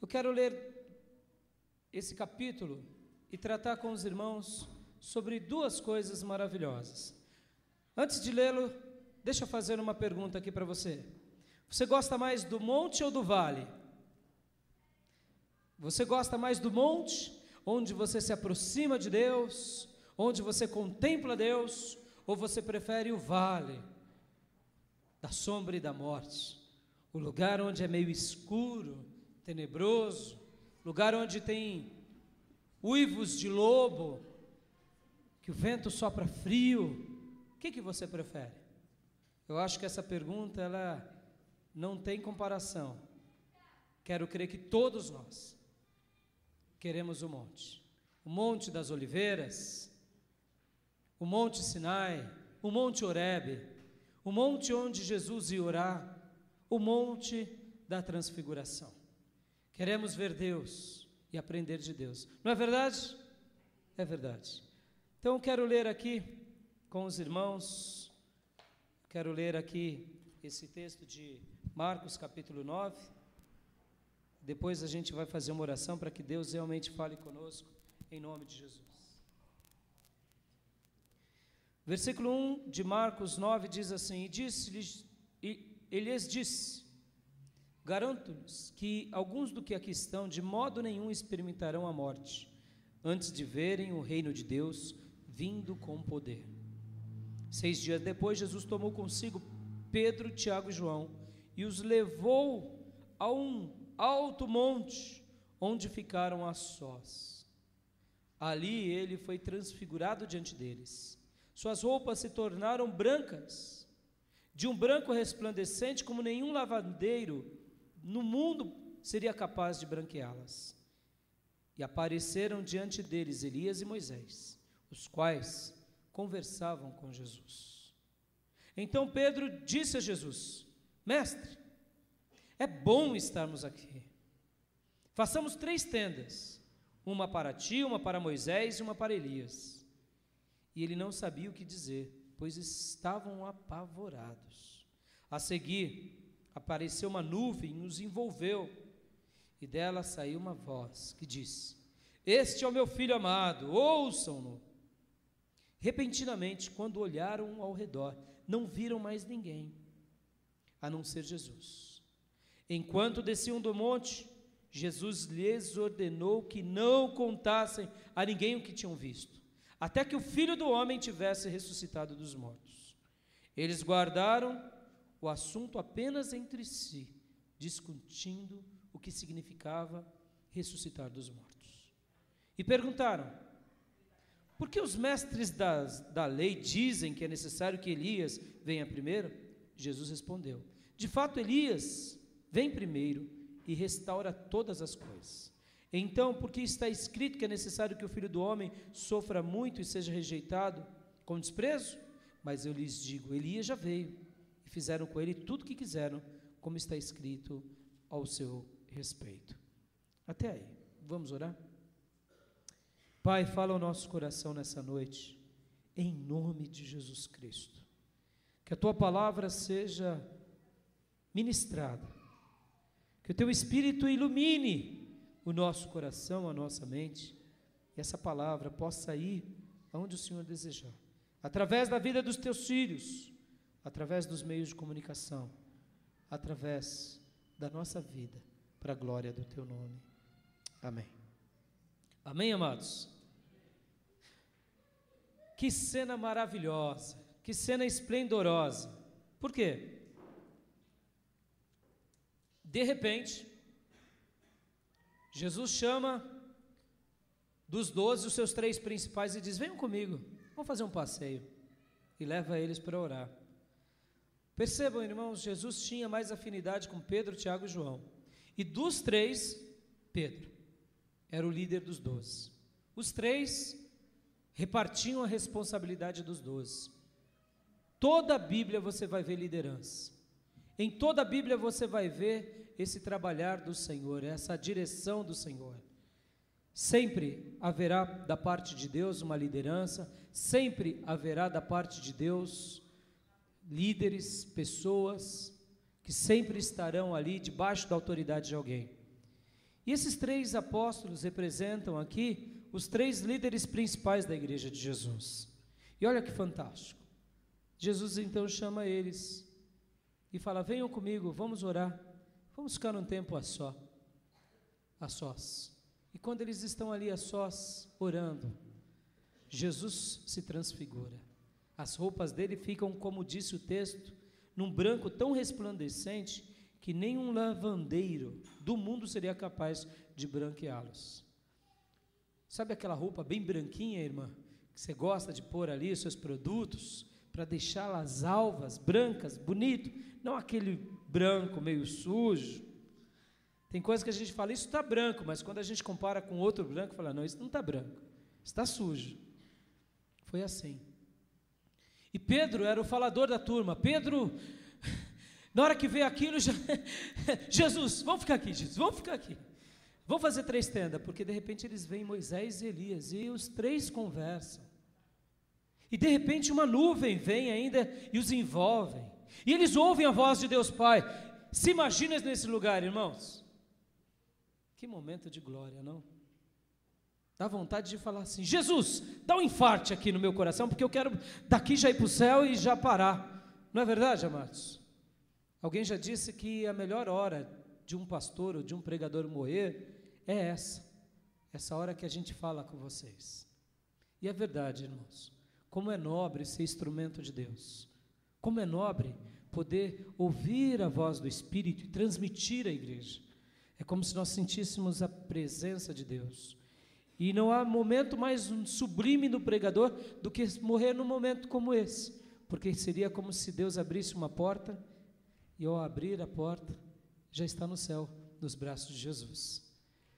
Eu quero ler esse capítulo e tratar com os irmãos sobre duas coisas maravilhosas. Antes de lê-lo, deixa eu fazer uma pergunta aqui para você. Você gosta mais do monte ou do vale? Você gosta mais do monte, onde você se aproxima de Deus, onde você contempla Deus, ou você prefere o vale da sombra e da morte? O lugar onde é meio escuro, tenebroso, lugar onde tem uivos de lobo, que o vento sopra frio. O que você prefere? Eu acho que essa pergunta, ela não tem comparação. Quero crer que todos nós queremos o Monte das Oliveiras, o Monte Sinai, o Monte Horebe, o monte onde Jesus ia orar, o Monte da Transfiguração. Queremos ver Deus e aprender de Deus. Não é verdade? É verdade. Então, quero ler aqui com os irmãos, quero ler aqui esse texto de Marcos capítulo 9, depois a gente vai fazer uma oração para que Deus realmente fale conosco, em nome de Jesus. Versículo 1 de Marcos 9 diz assim: ele lhes disse, garanto-lhes que alguns do que aqui estão de modo nenhum experimentarão a morte, antes de verem o reino de Deus vindo com poder. 6 dias depois, Jesus tomou consigo Pedro, Tiago e João e os levou a um alto monte, onde ficaram a sós. Ali ele foi transfigurado diante deles. Suas roupas se tornaram brancas, de um branco resplandecente, como nenhum lavandeiro no mundo seria capaz de branqueá-las. E apareceram diante deles Elias e Moisés, os quais conversavam com Jesus. Então Pedro disse a Jesus: Mestre, é bom estarmos aqui. Façamos 3 tendas, uma para ti, uma para Moisés e uma para Elias. E ele não sabia o que dizer, pois estavam apavorados. A seguir, apareceu uma nuvem e os envolveu, e dela saiu uma voz que disse: Este é o meu filho amado, ouçam-no. Repentinamente, quando olharam ao redor, não viram mais ninguém, a não ser Jesus. Enquanto desciam do monte, Jesus lhes ordenou que não contassem a ninguém o que tinham visto, até que o Filho do Homem tivesse ressuscitado dos mortos. Eles guardaram o assunto apenas entre si, discutindo o que significava ressuscitar dos mortos. E perguntaram: por que os mestres da lei dizem que é necessário que Elias venha primeiro? Jesus respondeu: de fato, Elias vem primeiro e restaura todas as coisas. Então, porque está escrito que é necessário que o Filho do Homem sofra muito e seja rejeitado com desprezo? Mas eu lhes digo, Elias já veio, e fizeram com ele tudo o que quiseram, como está escrito ao seu respeito. Até aí, vamos orar? Pai, fala ao nosso coração nessa noite, em nome de Jesus Cristo. Que a Tua palavra seja ministrada, que o Teu Espírito ilumine o nosso coração, a nossa mente, e essa palavra possa ir aonde o Senhor desejar, através da vida dos Teus filhos, através dos meios de comunicação, através da nossa vida, para a glória do Teu nome. Amém. Amém, amados? Que cena maravilhosa, que cena esplendorosa. Por quê? De repente, Jesus chama dos 12 os seus 3 principais e diz: venham comigo, vamos fazer um passeio, e leva eles para orar. Percebam, irmãos, Jesus tinha mais afinidade com Pedro, Tiago e João, e dos 3, Pedro era o líder dos 12. Os 3 repartiam a responsabilidade dos 12. Toda a Bíblia você vai ver liderança, em toda a Bíblia você vai ver esse trabalhar do Senhor, essa direção do Senhor. Sempre haverá da parte de Deus uma liderança, sempre haverá da parte de Deus líderes, pessoas que sempre estarão ali debaixo da autoridade de alguém. E esses 3 apóstolos representam aqui os 3 líderes principais da igreja de Jesus. E olha que fantástico. Jesus então chama eles e fala: venham comigo, vamos orar, vamos ficar um tempo a sós. E quando eles estão ali a sós, orando, Jesus se transfigura. As roupas dele ficam, como disse o texto, num branco tão resplandecente que nenhum lavandeiro do mundo seria capaz de branqueá-los. Sabe aquela roupa bem branquinha, irmã, que você gosta de pôr ali os seus produtos, para deixá-las alvas, brancas, bonito, não aquele branco meio sujo. Tem coisa que a gente fala, isso está branco, mas quando a gente compara com outro branco, fala, não, isso não está branco, está sujo. Foi assim. E Pedro era o falador da turma. Pedro, na hora que vê aquilo, Jesus, vamos ficar aqui, Jesus, vamos ficar aqui. Vamos fazer 3 tendas, porque de repente eles veem Moisés e Elias, e os 3 conversam. E de repente uma nuvem vem ainda e os envolve. E eles ouvem a voz de Deus Pai. Se imagina nesse lugar, irmãos. Que momento de glória, não? Dá vontade de falar assim: Jesus, dá um infarte aqui no meu coração, porque eu quero daqui já ir para o céu e já parar. Não é verdade, amados? Alguém já disse que a melhor hora de um pastor ou de um pregador morrer é essa hora que a gente fala com vocês. E é verdade, irmãos. Como é nobre ser instrumento de Deus. Como é nobre poder ouvir a voz do Espírito e transmitir à igreja. É como se nós sentíssemos a presença de Deus. E não há momento mais sublime do pregador do que morrer num momento como esse. Porque seria como se Deus abrisse uma porta e ao abrir a porta, já está no céu, nos braços de Jesus.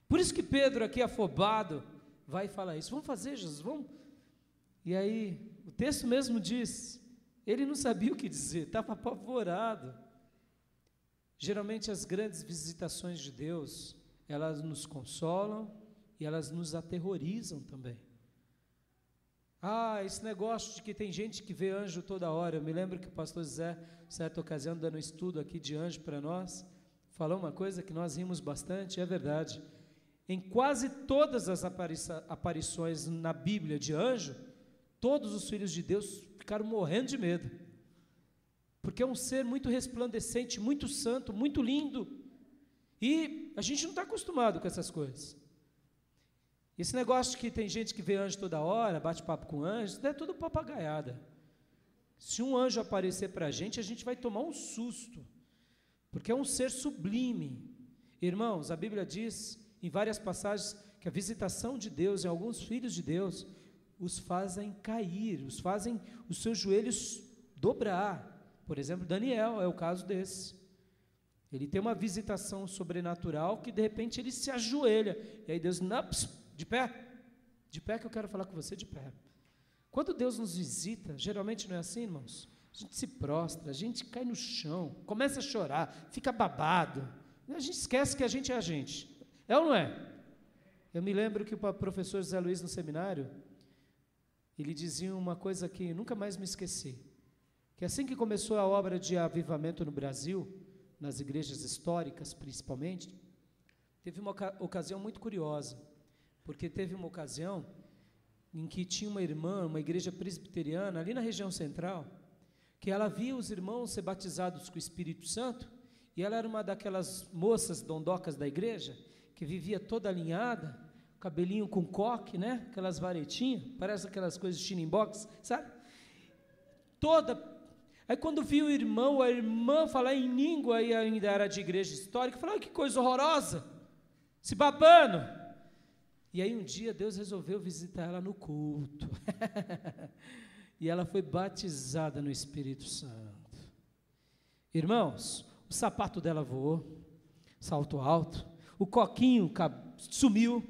Por isso que Pedro aqui afobado vai falar isso. Vamos fazer, Jesus, vamos. E aí, o texto mesmo diz, ele não sabia o que dizer, estava apavorado. Geralmente as grandes visitações de Deus, elas nos consolam e elas nos aterrorizam também. Esse negócio de que tem gente que vê anjo toda hora. Eu me lembro que o pastor Zé, certa ocasião, dando um estudo aqui de anjo para nós, falou uma coisa que nós rimos bastante, é verdade. Em quase todas as aparições na Bíblia de anjo, todos os filhos de Deus ficaram morrendo de medo, porque é um ser muito resplandecente, muito santo, muito lindo, e a gente não está acostumado com essas coisas. Esse negócio de que tem gente que vê anjo toda hora, bate papo com anjo, isso é tudo papagaiada. Se um anjo aparecer para a gente vai tomar um susto, porque é um ser sublime. Irmãos, a Bíblia diz em várias passagens que a visitação de Deus em alguns filhos de Deus os fazem cair, os fazem os seus joelhos dobrar. Por exemplo, Daniel é o caso desse. Ele tem uma visitação sobrenatural que de repente ele se ajoelha, e aí Deus, de pé que eu quero falar com você, de pé. Quando Deus nos visita, geralmente não é assim, irmãos? A gente se prostra, a gente cai no chão, começa a chorar, fica babado, a gente esquece que a gente é a gente. É ou não é? Eu me lembro que o professor José Luiz no seminário, ele dizia uma coisa que nunca mais me esqueci, que assim que começou a obra de avivamento no Brasil, nas igrejas históricas principalmente, teve uma ocasião muito curiosa, porque teve uma ocasião em que tinha uma irmã, uma igreja presbiteriana, ali na região central, que ela via os irmãos ser batizados com o Espírito Santo, e ela era uma daquelas moças dondocas da igreja, que vivia toda alinhada, cabelinho com coque, né? Aquelas varetinhas, parece aquelas coisas de chinimbox, sabe? Aí quando viu o irmão, a irmã falar em língua, e ainda era de igreja histórica, falou, que coisa horrorosa, se babando. E aí um dia Deus resolveu visitar ela no culto, e ela foi batizada no Espírito Santo. Irmãos, o sapato dela voou, salto alto, o coquinho sumiu.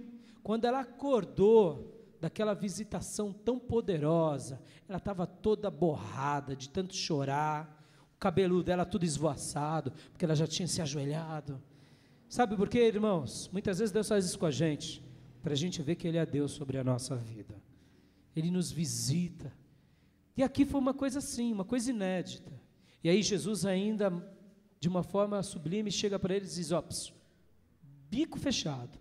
Quando ela acordou daquela visitação tão poderosa, ela estava toda borrada de tanto chorar, o cabelo dela tudo esvoaçado, porque ela já tinha se ajoelhado. Sabe por quê, irmãos? Muitas vezes Deus faz isso com a gente, para a gente ver que Ele é Deus sobre a nossa vida. Ele nos visita. E aqui foi uma coisa assim, uma coisa inédita. E aí Jesus ainda, de uma forma sublime, chega para eles e diz, bico fechado.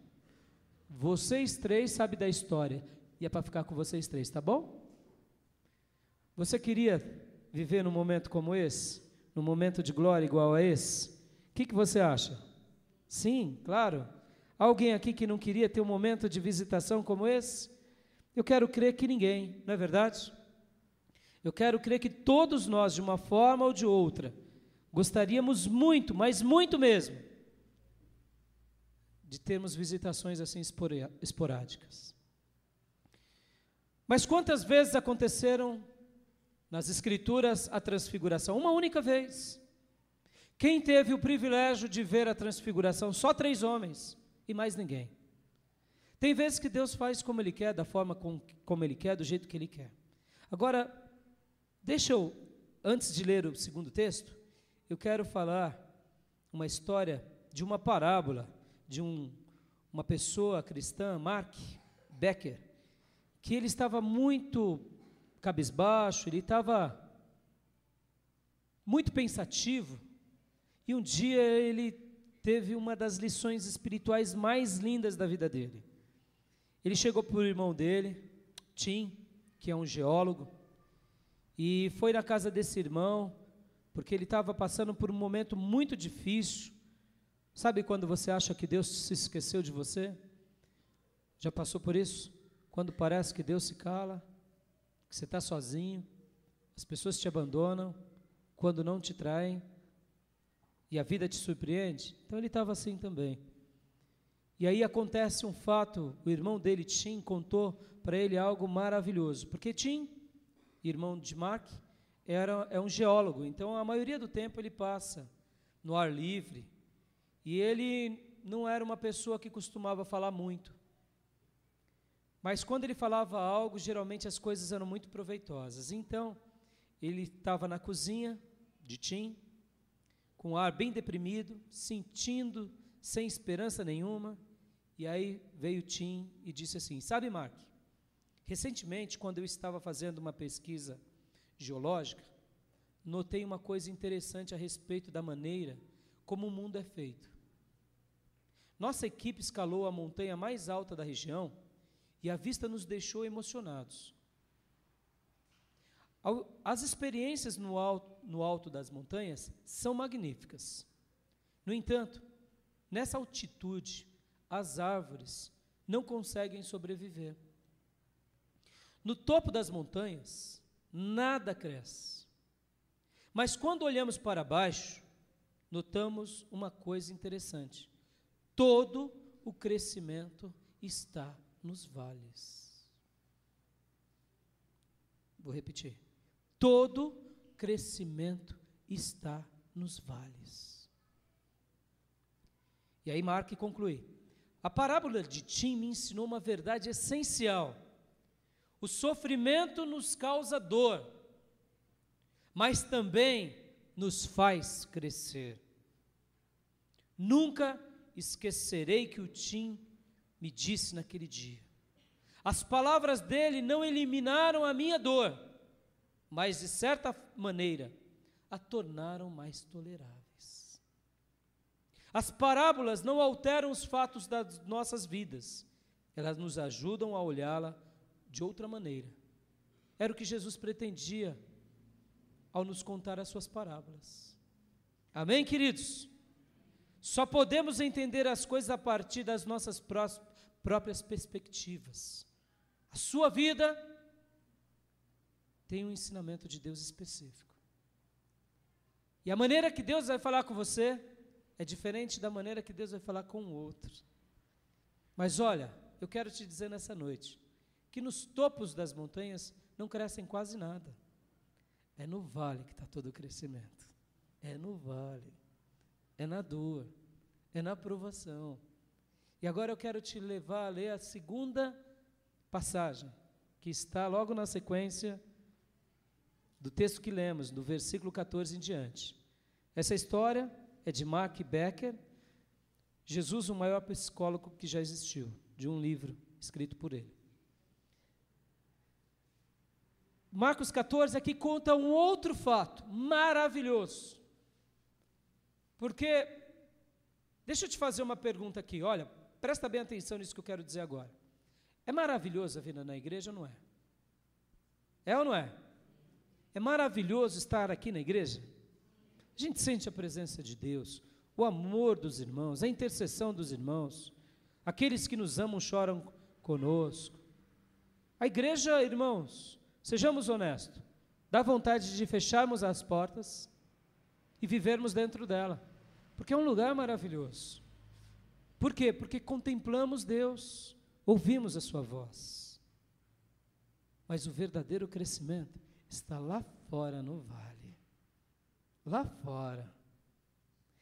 Vocês três sabem da história, e é para ficar com vocês três, tá bom? Você queria viver num momento como esse? Num momento de glória igual a esse? O que você acha? Sim, claro. Alguém aqui que não queria ter um momento de visitação como esse? Eu quero crer que ninguém, não é verdade? Eu quero crer que todos nós, de uma forma ou de outra, gostaríamos muito, mas muito mesmo, de termos visitações assim esporádicas. Mas quantas vezes aconteceram nas Escrituras a transfiguração? Uma única vez. Quem teve o privilégio de ver a transfiguração? Só 3 homens e mais ninguém. Tem vezes que Deus faz como Ele quer, da forma como Ele quer, do jeito que Ele quer. Agora, deixa eu, antes de ler o segundo texto, eu quero falar uma história de uma parábola de uma pessoa cristã, Mark Becker, que ele estava muito cabisbaixo, ele estava muito pensativo, e um dia ele teve uma das lições espirituais mais lindas da vida dele. Ele chegou para o irmão dele, Tim, que é um geólogo, e foi na casa desse irmão, porque ele estava passando por um momento muito difícil. Sabe quando você acha que Deus se esqueceu de você? Já passou por isso? Quando parece que Deus se cala, que você está sozinho, as pessoas te abandonam, quando não te traem, e a vida te surpreende? Então ele estava assim também. E aí acontece um fato, o irmão dele, Tim, contou para ele algo maravilhoso, porque Tim, irmão de Mark, é um geólogo, então a maioria do tempo ele passa no ar livre, e ele não era uma pessoa que costumava falar muito, mas quando ele falava algo, geralmente as coisas eram muito proveitosas. Então, ele estava na cozinha de Tim, com o ar bem deprimido, sentindo, sem esperança nenhuma, e aí veio Tim e disse assim: sabe, Mark, recentemente, quando eu estava fazendo uma pesquisa geológica, notei uma coisa interessante a respeito da maneira como o mundo é feito. Nossa equipe escalou a montanha mais alta da região e a vista nos deixou emocionados. As experiências no alto das montanhas são magníficas. No entanto, nessa altitude, as árvores não conseguem sobreviver. No topo das montanhas, nada cresce. Mas quando olhamos para baixo, notamos uma coisa interessante. Todo o crescimento está nos vales. Vou repetir. Todo crescimento está nos vales. E aí Mark conclui: a parábola de Tim me ensinou uma verdade essencial. O sofrimento nos causa dor, mas também nos faz crescer. Nunca esquecerei que o Tim me disse naquele dia. As palavras dele não eliminaram a minha dor, mas de certa maneira a tornaram mais toleráveis. As parábolas não alteram os fatos das nossas vidas, elas nos ajudam a olhá-la de outra maneira. Era o que Jesus pretendia ao nos contar as suas parábolas. Amém, queridos? Só podemos entender as coisas a partir das nossas próprias perspectivas. A sua vida tem um ensinamento de Deus específico. E a maneira que Deus vai falar com você é diferente da maneira que Deus vai falar com o outro. Mas olha, eu quero te dizer nessa noite, que nos topos das montanhas não crescem quase nada. É no vale que está todo o crescimento. É no vale. É na dor. É na provação. E agora eu quero te levar a ler a segunda passagem, que está logo na sequência do texto que lemos, do versículo 14 em diante. Essa história é de Mark Becker, Jesus, o maior psicólogo que já existiu, de um livro escrito por ele. Marcos 14 aqui conta um outro fato maravilhoso, porque Deixa eu te fazer uma pergunta aqui, olha, presta bem atenção nisso que eu quero dizer agora. É maravilhoso a vida na igreja ou não é? É ou não é? É maravilhoso estar aqui na igreja? A gente sente a presença de Deus, o amor dos irmãos, a intercessão dos irmãos, aqueles que nos amam choram conosco. A igreja, irmãos, sejamos honestos, dá vontade de fecharmos as portas e vivermos dentro dela, porque é um lugar maravilhoso. Por quê? Porque contemplamos Deus, ouvimos a sua voz. Mas o verdadeiro crescimento está lá fora no vale, lá fora.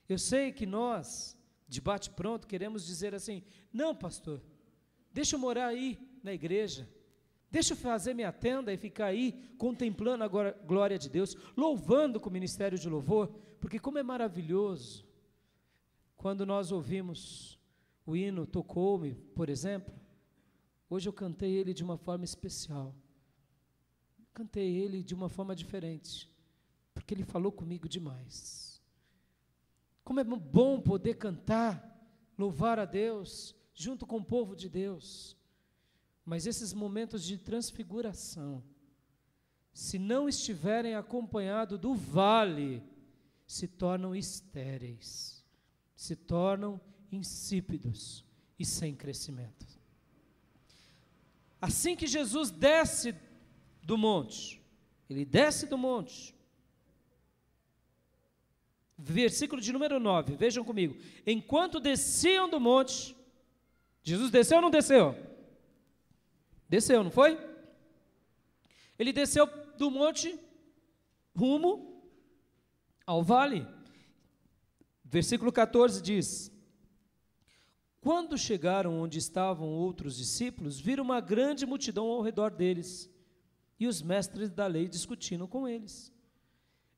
Eu sei que nós, de bate-pronto, queremos dizer assim, não, pastor, deixa eu morar aí na igreja, deixa eu fazer minha tenda e ficar aí contemplando a glória de Deus, louvando com o ministério de louvor, porque como é maravilhoso, quando nós ouvimos o hino Tocou-me, por exemplo, hoje eu cantei ele de uma forma especial, cantei ele de uma forma diferente, porque ele falou comigo demais. Como é bom poder cantar, louvar a Deus, junto com o povo de Deus. Mas esses momentos de transfiguração, se não estiverem acompanhados do vale, se tornam estéreis, se tornam insípidos e sem crescimento. Assim que Jesus desce do monte, ele desce do monte, versículo de número 9, vejam comigo, enquanto desciam do monte, Jesus desceu ou não desceu? Desceu, não foi? Ele desceu do monte rumo ao vale. Versículo 14 diz: quando chegaram onde estavam outros discípulos, viram uma grande multidão ao redor deles, e os mestres da lei discutindo com eles.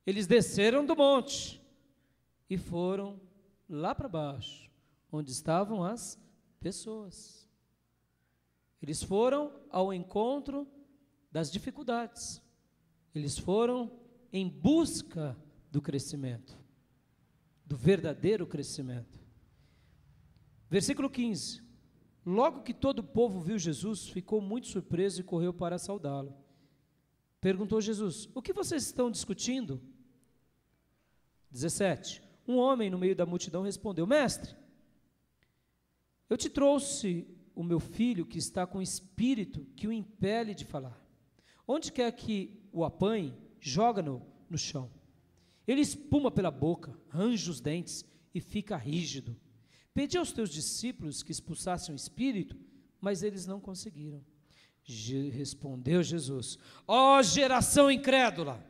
Eles desceram do monte e foram lá para baixo, onde estavam as pessoas. Eles foram ao encontro das dificuldades. Eles foram em busca do crescimento, do verdadeiro crescimento. Versículo 15. Logo que todo o povo viu Jesus, ficou muito surpreso e correu para saudá-lo. Perguntou Jesus: o que vocês estão discutindo? 17. Um homem no meio da multidão respondeu: mestre, eu te trouxe o meu filho que está com espírito que o impele de falar. Onde quer que o apanhe, joga-no no chão. Ele espuma pela boca, range os dentes e fica rígido. Pedi aos teus discípulos que expulsassem o espírito, mas eles não conseguiram. Respondeu Jesus: ó geração incrédula,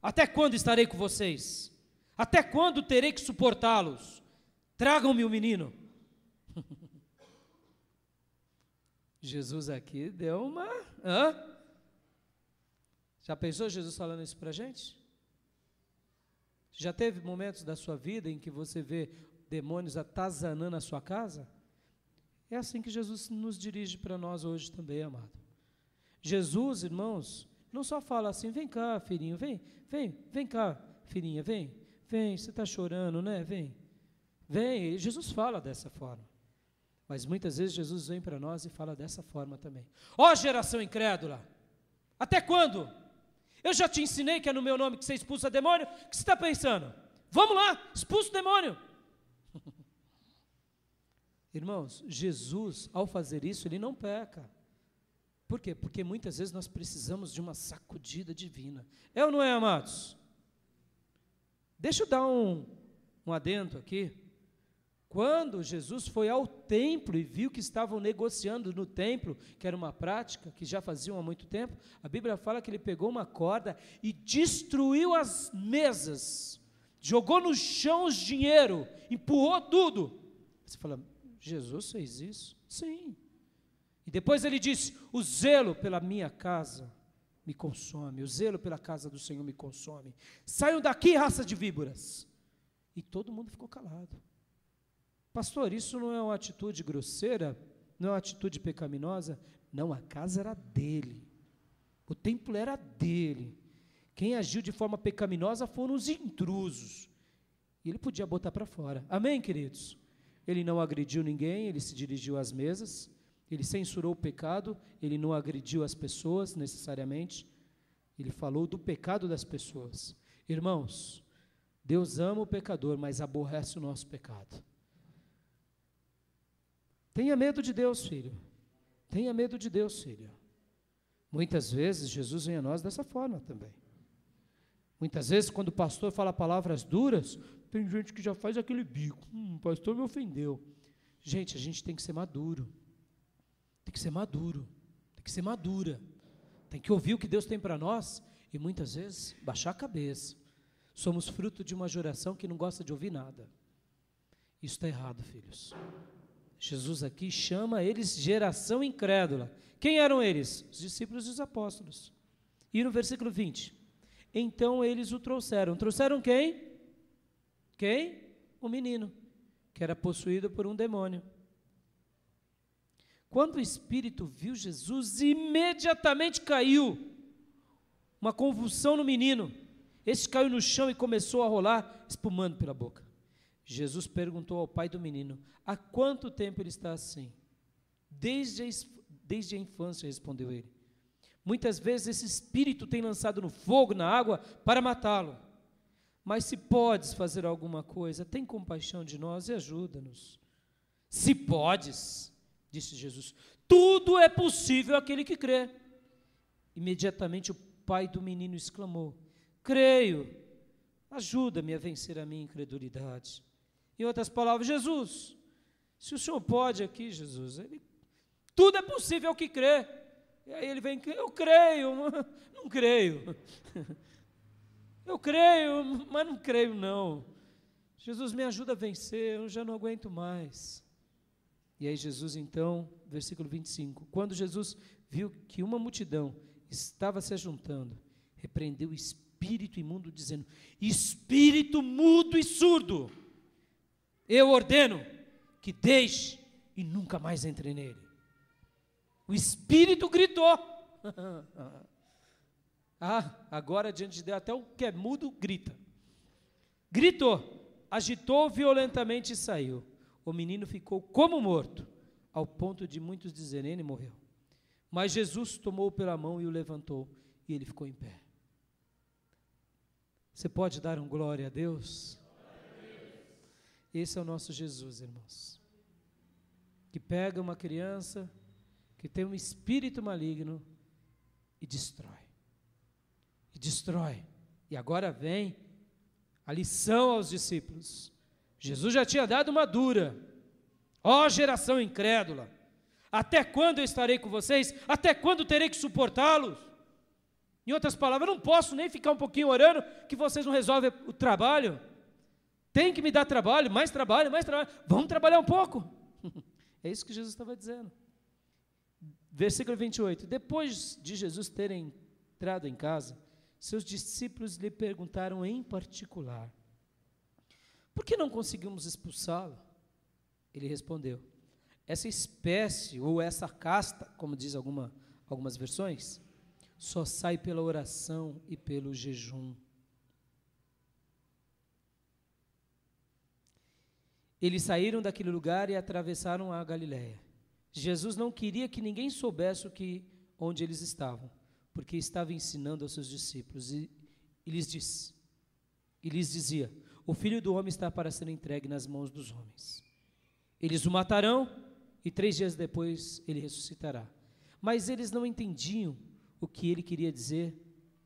até quando estarei com vocês? Até quando terei que suportá-los? Tragam-me o menino. Jesus aqui deu uma... Já pensou Jesus falando isso para a gente? Já teve momentos da sua vida em que você vê demônios atazanando a sua casa? É assim que Jesus nos dirige para nós hoje também, amado. Jesus, irmãos, não só fala assim: vem cá, filhinho, vem cá, filhinha, vem, você está chorando, né? Vem. Jesus fala dessa forma. Mas muitas vezes Jesus vem para nós e fala dessa forma também. Ó geração incrédula, até quando? Eu já te ensinei que é no meu nome que você expulsa demônio. O que você está pensando? Vamos lá, expulsa o demônio. Irmãos, Jesus, ao fazer isso, ele não peca. Por quê? Porque muitas vezes nós precisamos de uma sacudida divina. É ou não é, amados? Deixa eu dar um adendo aqui. Quando Jesus foi ao templo e viu que estavam negociando no templo, que era uma prática que já faziam há muito tempo, a Bíblia fala que ele pegou uma corda e destruiu as mesas, jogou no chão os dinheiro, empurrou tudo. Você fala: Jesus fez isso? Sim. E depois ele disse: o zelo pela minha casa me consome, o zelo pela casa do Senhor me consome. Saiam daqui, raça de víboras. E todo mundo ficou calado. Pastor, isso não é uma atitude grosseira? Não é uma atitude pecaminosa? Não, a casa era dele. O templo era dele. Quem agiu de forma pecaminosa foram os intrusos. E ele podia botar para fora. Amém, queridos? Ele não agrediu ninguém, ele se dirigiu às mesas, ele censurou o pecado, ele não agrediu as pessoas necessariamente, ele falou do pecado das pessoas. Irmãos, Deus ama o pecador, mas aborrece o nosso pecado. Tenha medo de Deus, filho. Tenha medo de Deus, filho. Muitas vezes Jesus vem a nós dessa forma também. Muitas vezes, quando o pastor fala palavras duras, tem gente que já faz aquele bico. O pastor me ofendeu. Gente, a gente tem que ser maduro. Tem que ser maduro. Tem que ser madura. Tem que ouvir o que Deus tem para nós e muitas vezes baixar a cabeça. Somos fruto de uma geração que não gosta de ouvir nada. Isso está errado, filhos. Jesus aqui chama eles geração incrédula. Quem eram eles? Os discípulos e os apóstolos. E no versículo 20, então eles o trouxeram. Trouxeram quem? Quem? O menino, que era possuído por um demônio. Quando o espírito viu Jesus, imediatamente caiu. Uma convulsão no menino. Este caiu no chão e começou a rolar, espumando pela boca. Jesus perguntou ao pai do menino, há quanto tempo ele está assim? Desde a infância, respondeu ele. Muitas vezes esse espírito tem lançado no fogo, na água, para matá-lo. Mas se podes fazer alguma coisa, tem compaixão de nós e ajuda-nos. Se podes, disse Jesus, tudo é possível àquele que crê. Imediatamente o pai do menino exclamou, creio, ajuda-me a vencer a minha incredulidade. Em outras palavras, Jesus, se o Senhor pode aqui, Jesus, tudo é possível ao que crê. E aí ele vem, eu creio, não creio. Eu creio, mas não creio não. Jesus, me ajuda a vencer, eu já não aguento mais. E aí Jesus então, versículo 25, quando Jesus viu que uma multidão estava se ajuntando, repreendeu o espírito imundo, dizendo, espírito mudo e surdo, eu ordeno que deixe e nunca mais entre nele. O espírito gritou. Agora diante de Deus, até o que é mudo grita. Gritou, agitou violentamente e saiu. O menino ficou como morto, ao ponto de muitos dizerem, ele morreu. Mas Jesus tomou pela mão e o levantou, e ele ficou em pé. Você pode dar um glória a Deus? Esse é o nosso Jesus, irmãos, que pega uma criança que tem um espírito maligno e destrói. E destrói. E agora vem a lição aos discípulos. Jesus já tinha dado uma dura. Ó geração incrédula, até quando eu estarei com vocês? Até quando terei que suportá-los? Em outras palavras, eu não posso nem ficar um pouquinho orando que vocês não resolvem o trabalho. Tem que me dar trabalho, mais trabalho, mais trabalho. Vamos trabalhar um pouco. É isso que Jesus estava dizendo. Versículo 28. Depois de Jesus ter entrado em casa, seus discípulos lhe perguntaram em particular, por que não conseguimos expulsá-lo? Ele respondeu, essa espécie ou essa casta, como diz algumas versões, só sai pela oração e pelo jejum. Eles saíram daquele lugar e atravessaram a Galiléia. Jesus não queria que ninguém soubesse onde eles estavam, porque estava ensinando aos seus discípulos e lhes dizia, o Filho do Homem está para ser entregue nas mãos dos homens. Eles o matarão e 3 dias depois ele ressuscitará. Mas eles não entendiam o que ele queria dizer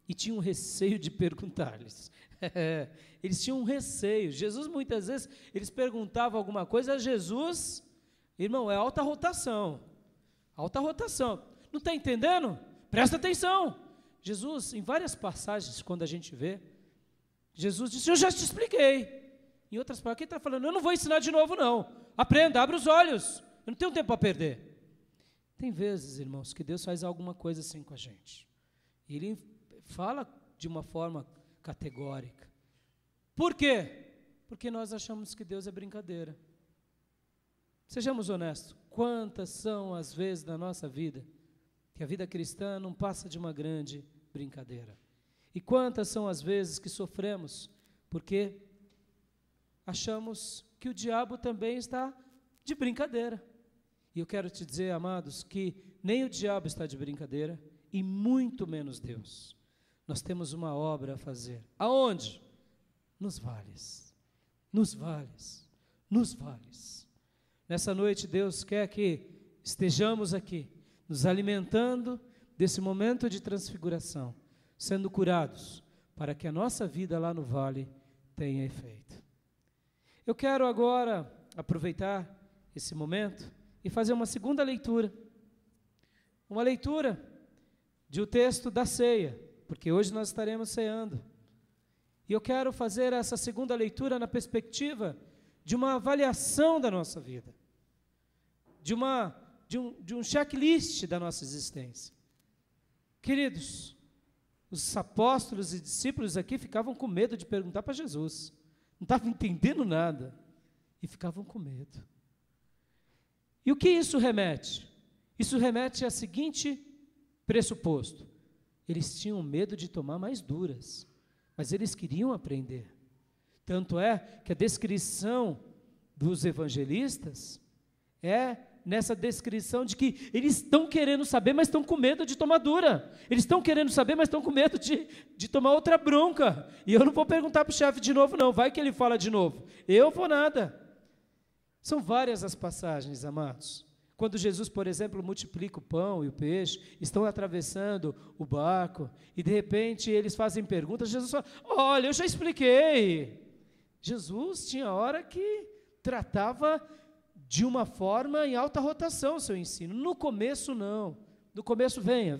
e tinham receio de perguntar-lhes. Eles tinham um receio. Jesus, muitas vezes, eles perguntavam alguma coisa a Jesus, irmão, é alta rotação. Alta rotação. Não está entendendo? Presta atenção. Jesus, em várias passagens, quando a gente vê, Jesus disse, eu já te expliquei. Em outras palavras, quem está falando, eu não vou ensinar de novo não. Aprenda, abre os olhos. Eu não tenho tempo para perder. Tem vezes, irmãos, que Deus faz alguma coisa assim com a gente. E Ele fala de uma forma categórica. Por quê? Porque nós achamos que Deus é brincadeira. Sejamos honestos. Quantas são as vezes na nossa vida que a vida cristã não passa de uma grande brincadeira? E quantas são as vezes que sofremos porque achamos que o diabo também está de brincadeira. E eu quero te dizer, amados, que nem o diabo está de brincadeira, e muito menos Deus. Nós temos uma obra a fazer. Aonde? Nos vales. Nos vales. Nos vales. Nessa noite, Deus quer que estejamos aqui, nos alimentando desse momento de transfiguração, sendo curados, para que a nossa vida lá no vale tenha efeito. Eu quero agora aproveitar esse momento e fazer uma segunda leitura. Uma leitura de um texto da ceia, porque hoje nós estaremos ceando. E eu quero fazer essa segunda leitura na perspectiva de uma avaliação da nossa vida, de um checklist da nossa existência. Queridos, os apóstolos e discípulos aqui ficavam com medo de perguntar para Jesus. Não estavam entendendo nada e ficavam com medo. E o que isso remete? Isso remete ao seguinte pressuposto: eles tinham medo de tomar mais duras, mas eles queriam aprender. Tanto é que a descrição dos evangelistas é nessa descrição de que eles estão querendo saber, mas estão com medo de tomar dura. Eles estão querendo saber, mas estão com medo de tomar outra bronca. E eu não vou perguntar para o chefe de novo, não. Vai que ele fala de novo. Eu vou nada. São várias as passagens, amados. Quando Jesus, por exemplo, multiplica o pão e o peixe, estão atravessando o barco, e de repente eles fazem perguntas, Jesus fala: olha, eu já expliquei. Jesus tinha hora que tratava de uma forma em alta rotação o seu ensino. No começo, não. No começo, venha,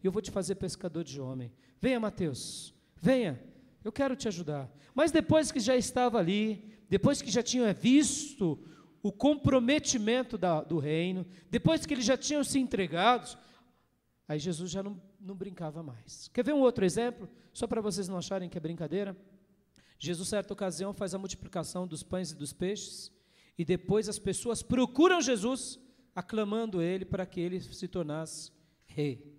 e eu vou te fazer pescador de homem. Venha, Mateus, venha, eu quero te ajudar. Mas depois que já estava ali, depois que já tinha visto o comprometimento do reino, depois que eles já tinham se entregado, aí Jesus já não brincava mais. Quer ver um outro exemplo? Só para vocês não acharem que é brincadeira. Jesus, certa ocasião, faz a multiplicação dos pães e dos peixes, e depois as pessoas procuram Jesus, aclamando ele para que ele se tornasse rei.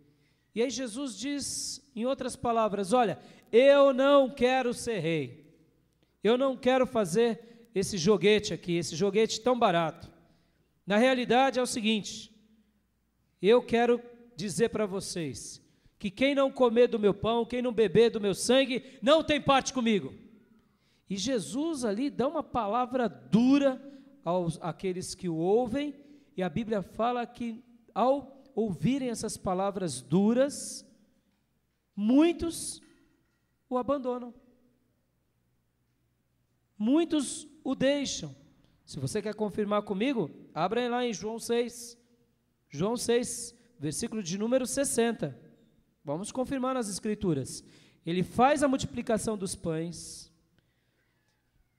E aí Jesus diz, em outras palavras: olha, eu não quero ser rei, eu não quero fazer esse joguete aqui, esse joguete tão barato. Na realidade é o seguinte: eu quero dizer para vocês, que quem não comer do meu pão, quem não beber do meu sangue, não tem parte comigo. E Jesus ali dá uma palavra dura àqueles que o ouvem, e a Bíblia fala que ao ouvirem essas palavras duras, muitos o abandonam, muitos o deixam. Se você quer confirmar comigo, abra lá em João 6, versículo de número 60, vamos confirmar nas escrituras. Ele faz a multiplicação dos pães,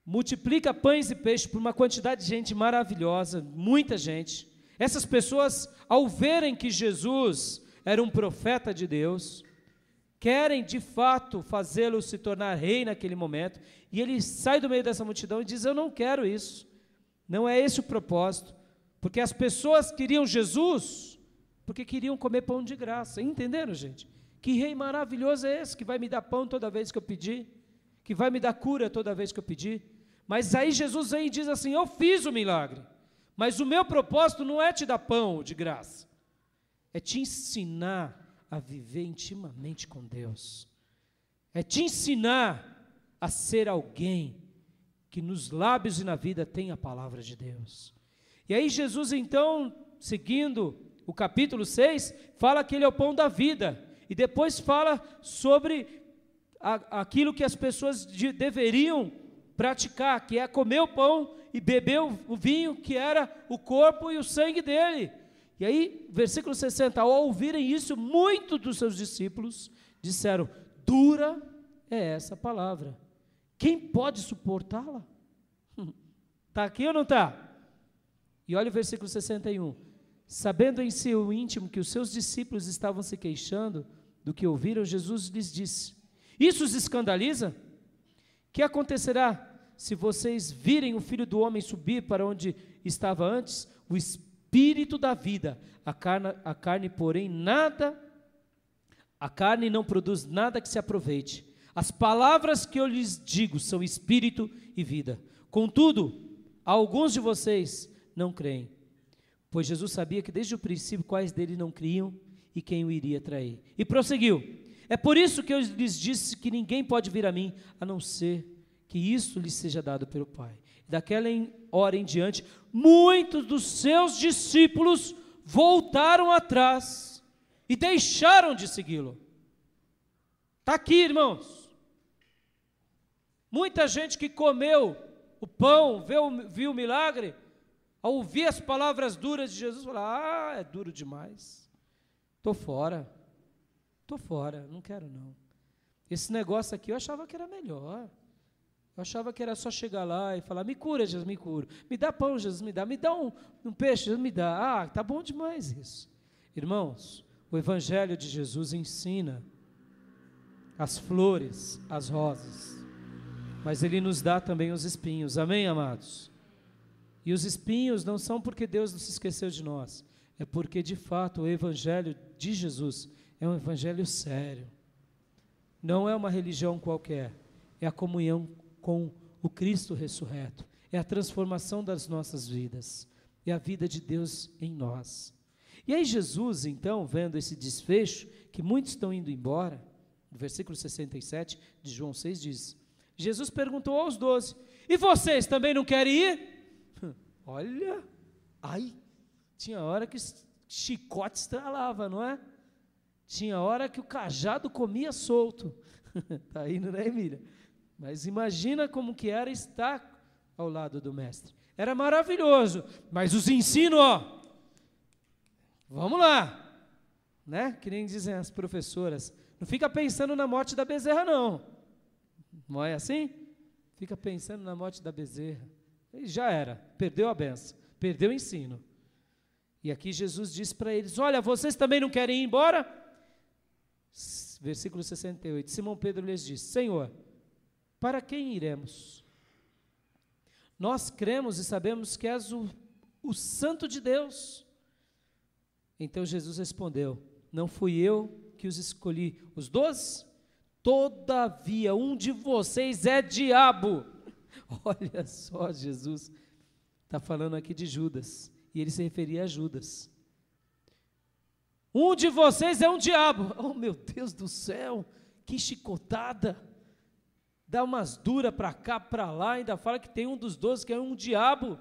multiplica pães e peixes por uma quantidade de gente maravilhosa, muita gente. Essas pessoas, ao verem que Jesus era um profeta de Deus, querem de fato fazê-lo se tornar rei naquele momento, e ele sai do meio dessa multidão e diz: eu não quero isso, não é esse o propósito, porque as pessoas queriam Jesus, porque queriam comer pão de graça. Entenderam, gente? Que rei maravilhoso é esse, que vai me dar pão toda vez que eu pedir, que vai me dar cura toda vez que eu pedir? Mas aí Jesus vem e diz assim: eu fiz o milagre, mas o meu propósito não é te dar pão de graça, é te ensinar a viver intimamente com Deus, é te ensinar a ser alguém que nos lábios e na vida tem a palavra de Deus. E aí Jesus então, seguindo o capítulo 6, fala que ele é o pão da vida, e depois fala sobre aquilo que as pessoas deveriam praticar, que é comer o pão e beber o vinho, que era o corpo e o sangue dele. E aí, versículo 60, ao ouvirem isso, muitos dos seus discípulos disseram: dura é essa palavra, quem pode suportá-la? Está aqui ou não está? E olha o versículo 61, sabendo em seu íntimo que os seus discípulos estavam se queixando do que ouviram, Jesus lhes disse: isso os escandaliza? Que acontecerá se vocês virem o Filho do Homem subir para onde estava antes? O Espírito da vida, a carne porém nada, a carne não produz nada que se aproveite. As palavras que eu lhes digo são espírito e vida. Contudo, alguns de vocês não creem. Pois Jesus sabia que desde o princípio quais deles não criam e quem o iria trair. E prosseguiu: é por isso que eu lhes disse que ninguém pode vir a mim, a não ser que isso lhe seja dado pelo Pai. Daquela hora em diante, muitos dos seus discípulos voltaram atrás e deixaram de segui-lo. Está aqui, irmãos. Muita gente que comeu o pão, viu o milagre, ao ouvir as palavras duras de Jesus, falou: ah, é duro demais, estou fora, não quero não. Esse negócio aqui eu achava que era melhor, eu achava que era só chegar lá e falar: me cura, Jesus, me cura, me dá pão, Jesus, me dá um peixe, Jesus, me dá. Ah, tá bom demais isso. Irmãos, o Evangelho de Jesus ensina as flores, as rosas, mas Ele nos dá também os espinhos, amém, amados? E os espinhos não são porque Deus não se esqueceu de nós, é porque de fato o Evangelho de Jesus é um Evangelho sério, não é uma religião qualquer, é a comunhão com o Cristo ressurreto, é a transformação das nossas vidas, é a vida de Deus em nós. E aí Jesus, então, vendo esse desfecho, que muitos estão indo embora, no versículo 67 de João 6 diz: Jesus perguntou aos 12, e vocês também não querem ir? Olha, tinha hora que chicote estralava, não é? Tinha hora que o cajado comia solto. Está indo, né, Emília? Mas imagina como que era estar ao lado do mestre. Era maravilhoso, mas os ensinos, vamos lá, né? Que nem dizem as professoras, não fica pensando na morte da bezerra, não. Não é assim? Fica pensando na morte da bezerra. E já era, perdeu a benção, perdeu o ensino. E aqui Jesus diz para eles: olha, vocês também não querem ir embora? Versículo 68, Simão Pedro lhes disse: Senhor, para quem iremos? Nós cremos e sabemos que és o Santo de Deus. Então Jesus respondeu: não fui eu que os escolhi, os 12? Todavia um de vocês é diabo. Olha só, Jesus está falando aqui de Judas, e ele se referia a Judas. Um de vocês é um diabo. Oh, meu Deus do céu, que chicotada. Dá umas duras para cá, para lá, ainda fala que tem um dos 12 que é um diabo.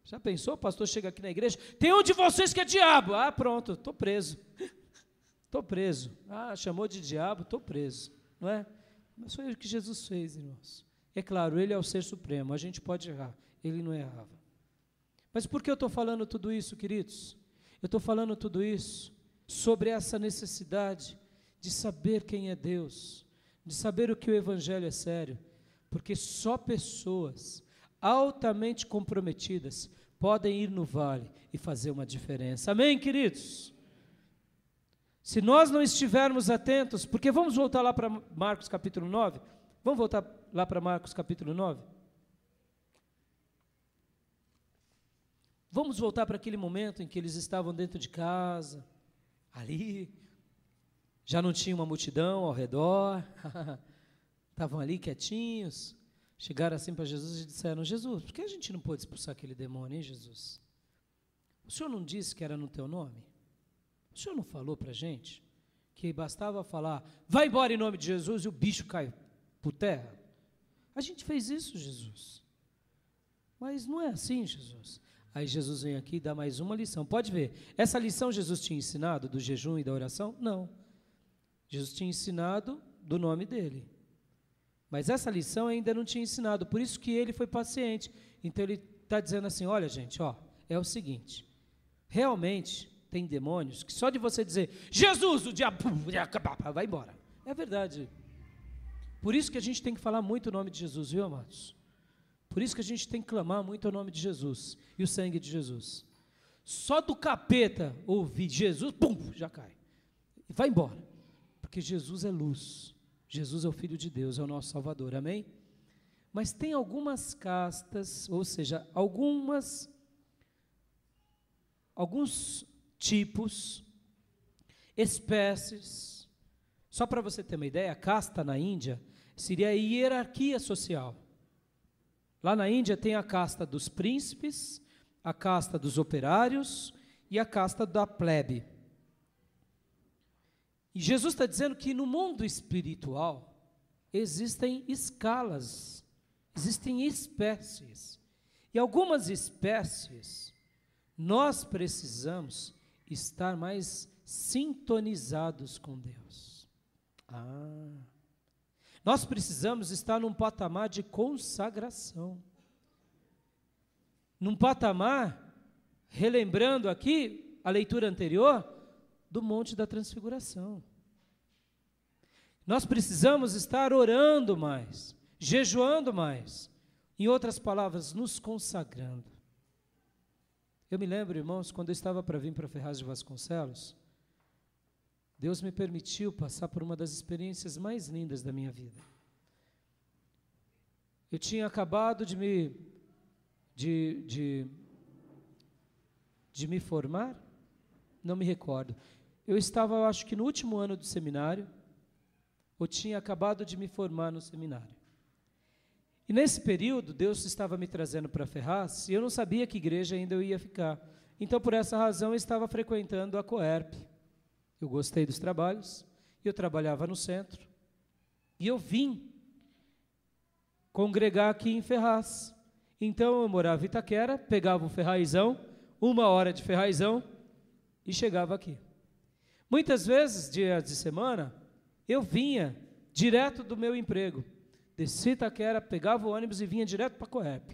Já pensou? O pastor chega aqui na igreja: tem um de vocês que é diabo. Ah, pronto, estou preso. Estou preso. Ah, chamou de diabo, estou preso. Não é? Mas foi o que Jesus fez, irmãos. É claro, Ele é o Ser Supremo, a gente pode errar, Ele não errava. Mas por que eu estou falando tudo isso, queridos? Eu estou falando tudo isso sobre essa necessidade de saber quem é Deus, de saber o que o Evangelho é sério, porque só pessoas altamente comprometidas podem ir no vale e fazer uma diferença. Amém, queridos? Se nós não estivermos atentos, porque vamos voltar lá para Marcos capítulo 9, vamos voltar lá para Marcos capítulo 9? Vamos voltar para aquele momento em que eles estavam dentro de casa, ali, já não tinha uma multidão ao redor, estavam ali quietinhos, chegaram assim para Jesus e disseram: Jesus, por que a gente não pôde expulsar aquele demônio, hein, Jesus? O Senhor não disse que era no teu nome? O Senhor não falou para a gente que bastava falar: vai embora em nome de Jesus, e o bicho cai por terra? A gente fez isso, Jesus. Mas não é assim, Jesus. Aí Jesus vem aqui e dá mais uma lição. Pode ver, essa lição Jesus tinha ensinado do jejum e da oração? Não. Jesus tinha ensinado do nome dele. Mas essa lição ainda não tinha ensinado, por isso que ele foi paciente. Então ele está dizendo assim: olha, gente, é o seguinte, realmente tem demônios que só de você dizer Jesus, o diabo, vai embora. É verdade. Por isso que a gente tem que falar muito o nome de Jesus, viu, amados? Por isso que a gente tem que clamar muito o nome de Jesus e o sangue de Jesus. Só do capeta ouvir Jesus, já cai. E vai embora. Porque Jesus é luz. Jesus é o Filho de Deus, é o nosso Salvador, amém? Mas tem algumas castas, ou seja, alguns tipos, espécies. Só para você ter uma ideia, a casta na Índia seria a hierarquia social. Lá na Índia tem a casta dos príncipes, a casta dos operários e a casta da plebe. E Jesus está dizendo que no mundo espiritual existem escalas, existem espécies. E algumas espécies nós precisamos estar mais sintonizados com Deus. Nós precisamos estar num patamar de consagração. Num patamar, relembrando aqui a leitura anterior, do Monte da Transfiguração. Nós precisamos estar orando mais, jejuando mais. Em outras palavras, nos consagrando. Eu me lembro, irmãos, quando eu estava para vir para Ferraz de Vasconcelos, Deus me permitiu passar por uma das experiências mais lindas da minha vida. Eu tinha acabado de me formar, não me recordo. Eu estava, eu acho que no último ano do seminário, eu tinha acabado de me formar no seminário. E nesse período, Deus estava me trazendo para Ferraz, e eu não sabia que igreja ainda eu ia ficar. Então, por essa razão, eu estava frequentando a Coerp. Eu gostei dos trabalhos, eu trabalhava no centro, e eu vim congregar aqui em Ferraz. Então, eu morava em Itaquera, pegava um ferraizão, 1 hora de ferraizão, e chegava aqui. Muitas vezes, dias de semana, eu vinha direto do meu emprego. Desci Itaquera, pegava o ônibus e vinha direto para a Coerp.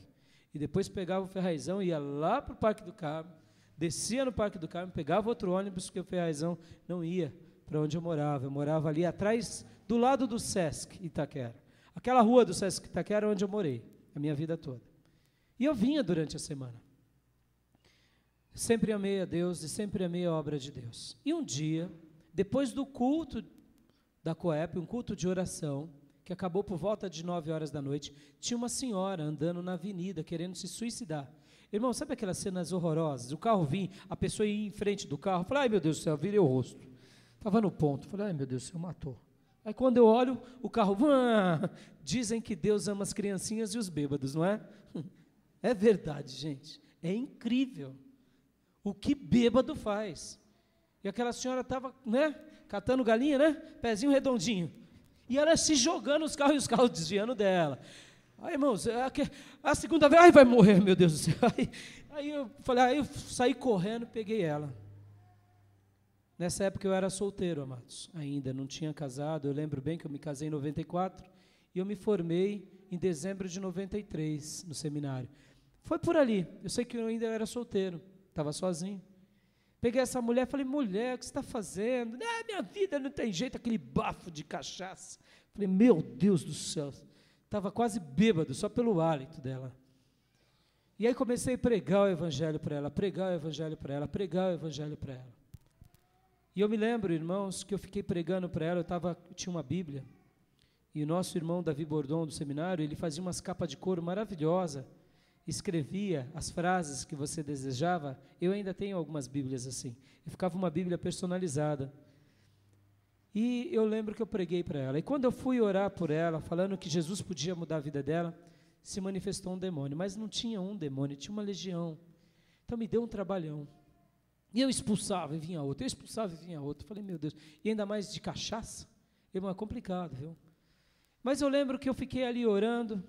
E depois pegava o ferraizão e ia lá para o Parque do Carmo, descia no Parque do Carmo, pegava outro ônibus, porque o ferraizão não ia para onde eu morava. Eu morava ali atrás, do lado do Sesc Itaquera. Aquela rua do Sesc Itaquera onde eu morei, a minha vida toda. E eu vinha durante a semana. Sempre amei a Deus e sempre amei a obra de Deus. E um dia, depois do culto da Coep, um culto de oração, que acabou por volta de 9 horas da noite, tinha uma senhora andando na avenida, querendo se suicidar. Irmão, sabe aquelas cenas horrorosas? O carro vinha, a pessoa ia em frente do carro, falei, ai meu Deus do céu, virei o rosto. Estava no ponto, falei, ai meu Deus do céu, matou. Aí quando eu olho, o carro, dizem que Deus ama as criancinhas e os bêbados, não é? É verdade, gente, é incrível o que bêbado faz. E aquela senhora estava, catando galinha, pezinho redondinho. E ela se jogando nos carros e os carros desviando dela. Aí, irmãos, a segunda vez, ai, vai morrer, meu Deus do céu. Aí eu falei, aí eu saí correndo, peguei ela. Nessa época eu era solteiro, amados, ainda, não tinha casado. Eu lembro bem que eu me casei em 94 e eu me formei em dezembro de 93 no seminário. Foi por ali, eu sei que eu ainda era solteiro, estava sozinho. Peguei essa mulher e falei, mulher, o que você está fazendo? Minha vida não tem jeito, aquele bafo de cachaça. Falei, meu Deus do céu. Estava quase bêbado, só pelo hálito dela. E aí comecei a pregar o evangelho para ela, pregar o evangelho para ela, pregar o evangelho para ela. E eu me lembro, irmãos, que eu fiquei pregando para ela, eu tinha uma Bíblia, e o nosso irmão Davi Bordon, do seminário, ele fazia umas capas de couro maravilhosas, escrevia as frases que você desejava. Eu ainda tenho algumas Bíblias assim, e ficava uma Bíblia personalizada. E eu lembro que eu preguei para ela, e quando eu fui orar por ela, falando que Jesus podia mudar a vida dela, se manifestou um demônio, mas não tinha um demônio, tinha uma legião. Então me deu um trabalhão. E eu expulsava e vinha outro, eu expulsava e vinha outro. Falei, meu Deus, e ainda mais de cachaça? Irmão, é complicado, viu? Mas eu lembro que eu fiquei ali orando,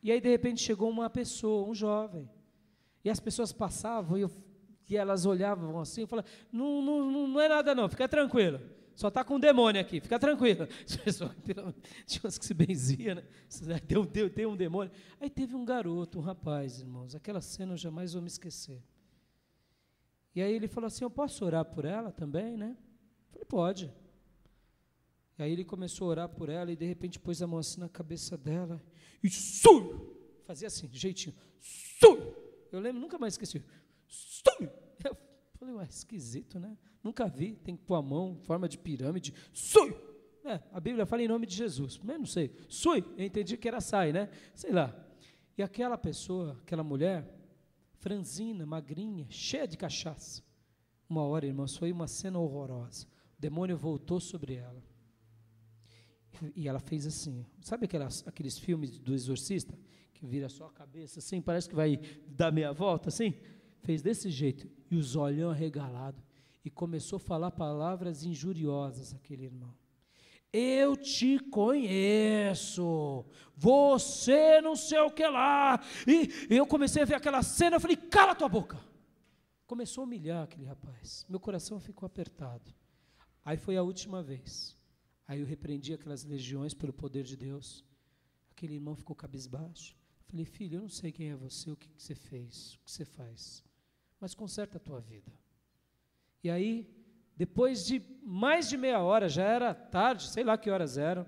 e aí de repente chegou uma pessoa, um jovem, e as pessoas passavam, e elas olhavam assim, e falavam, não é nada não, fica tranquila, só está com um demônio aqui, fica tranquila. As pessoas, tinha umas que se benziam, né? Tem um demônio. Aí teve um garoto, um rapaz, irmãos, aquela cena eu jamais vou me esquecer. E aí ele falou assim, eu posso orar por ela também, né? Eu falei, pode. E aí ele começou a orar por ela e de repente pôs a mão assim na cabeça dela e fazia assim, de jeitinho. Eu lembro, nunca mais esqueci. Eu falei, ué, esquisito, né? Nunca vi, tem que pôr a mão em forma de pirâmide. A Bíblia fala em nome de Jesus, mas não sei. Eu entendi que era sai, né? Sei lá. E aquela pessoa, aquela mulher, franzina, magrinha, cheia de cachaça. Uma hora, irmãos, foi uma cena horrorosa. O demônio voltou sobre ela. E ela fez assim, sabe aqueles filmes do exorcista, que vira só a cabeça, assim, parece que vai dar meia volta, assim. Fez desse jeito, e os olhão arregalados, e começou a falar palavras injuriosas àquele irmão. Eu te conheço, você não sei o que lá. E eu comecei a ver aquela cena, eu falei, cala tua boca. Começou a humilhar aquele rapaz, meu coração ficou apertado. Aí foi a última vez. Aí eu repreendi aquelas legiões pelo poder de Deus. Aquele irmão ficou cabisbaixo. Falei, filho, eu não sei quem é você, o que você fez, o que você faz, mas conserta a tua vida. E aí, depois de mais de meia hora, já era tarde, sei lá que horas eram,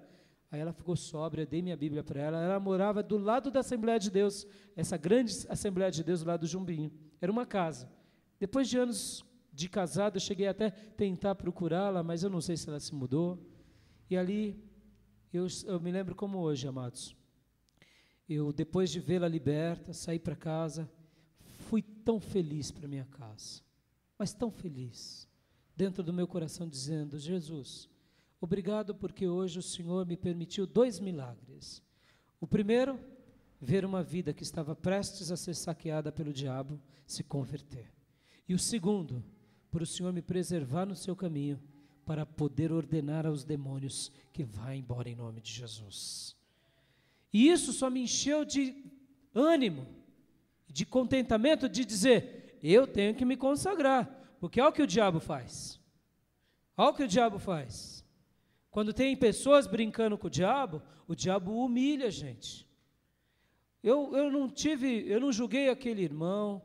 aí ela ficou sóbria, dei minha Bíblia para ela morava do lado da Assembleia de Deus, essa grande Assembleia de Deus do lado do Jumbinho, era uma casa. Depois de anos de casado, eu cheguei até a tentar procurá-la, mas eu não sei se ela se mudou, e ali, eu me lembro como hoje, amados, eu depois de vê-la liberta, saí para casa, fui tão feliz para minha casa, mas tão feliz, dentro do meu coração dizendo, Jesus, obrigado porque hoje o Senhor me permitiu 2 milagres. O primeiro, ver uma vida que estava prestes a ser saqueada pelo diabo, se converter. E o segundo, por o Senhor me preservar no seu caminho, para poder ordenar aos demônios que vá embora em nome de Jesus. E isso só me encheu de ânimo, de contentamento, de dizer, eu tenho que me consagrar. Porque olha o que o diabo faz. Olha o que o diabo faz. Quando tem pessoas brincando com o diabo humilha a gente. Eu não julguei aquele irmão,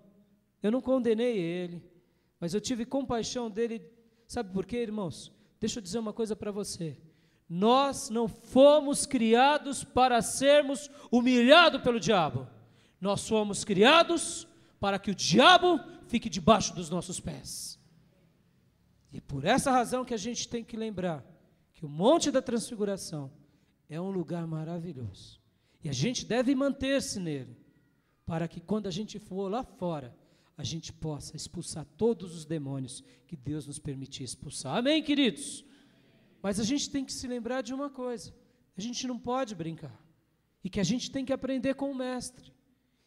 eu não condenei ele, mas eu tive compaixão dele. Sabe por quê, irmãos? Deixa eu dizer uma coisa para você. Nós não fomos criados para sermos humilhados pelo diabo. Nós fomos criados para que o diabo fique debaixo dos nossos pés. E por essa razão que a gente tem que lembrar que o Monte da Transfiguração é um lugar maravilhoso. E a gente deve manter-se nele, para que quando a gente for lá fora, a gente possa expulsar todos os demônios que Deus nos permitir expulsar. Amém, queridos? Mas a gente tem que se lembrar de uma coisa, a gente não pode brincar, e que a gente tem que aprender com o Mestre,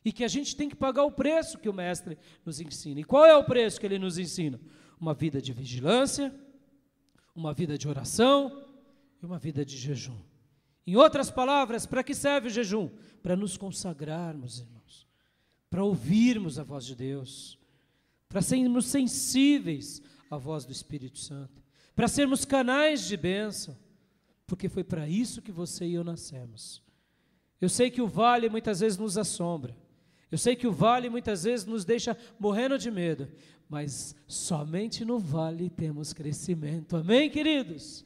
e que a gente tem que pagar o preço que o Mestre nos ensina. E qual é o preço que ele nos ensina? Uma vida de vigilância, uma vida de oração e uma vida de jejum. Em outras palavras, para que serve o jejum? Para nos consagrarmos, irmãos, para ouvirmos a voz de Deus, para sermos sensíveis à voz do Espírito Santo, para sermos canais de bênção, porque foi para isso que você e eu nascemos. Eu sei que o vale muitas vezes nos assombra, eu sei que o vale muitas vezes nos deixa morrendo de medo, mas somente no vale temos crescimento. Amém, queridos?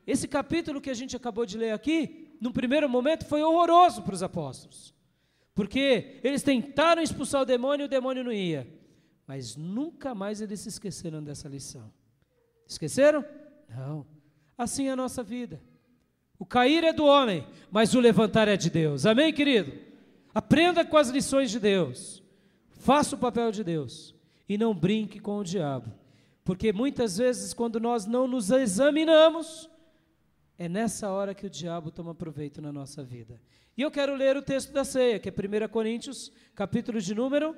Esse capítulo que a gente acabou de ler aqui, num primeiro momento foi horroroso para os apóstolos, porque eles tentaram expulsar o demônio e o demônio não ia, mas nunca mais eles se esqueceram dessa lição. Esqueceram? Não. Assim é a nossa vida. O cair é do homem, mas o levantar é de Deus. Amém, querido? Aprenda com as lições de Deus. Faça o papel de Deus. E não brinque com o diabo. Porque muitas vezes, quando nós não nos examinamos, é nessa hora que o diabo toma proveito na nossa vida. E eu quero ler o texto da ceia, que é 1 Coríntios, capítulo de número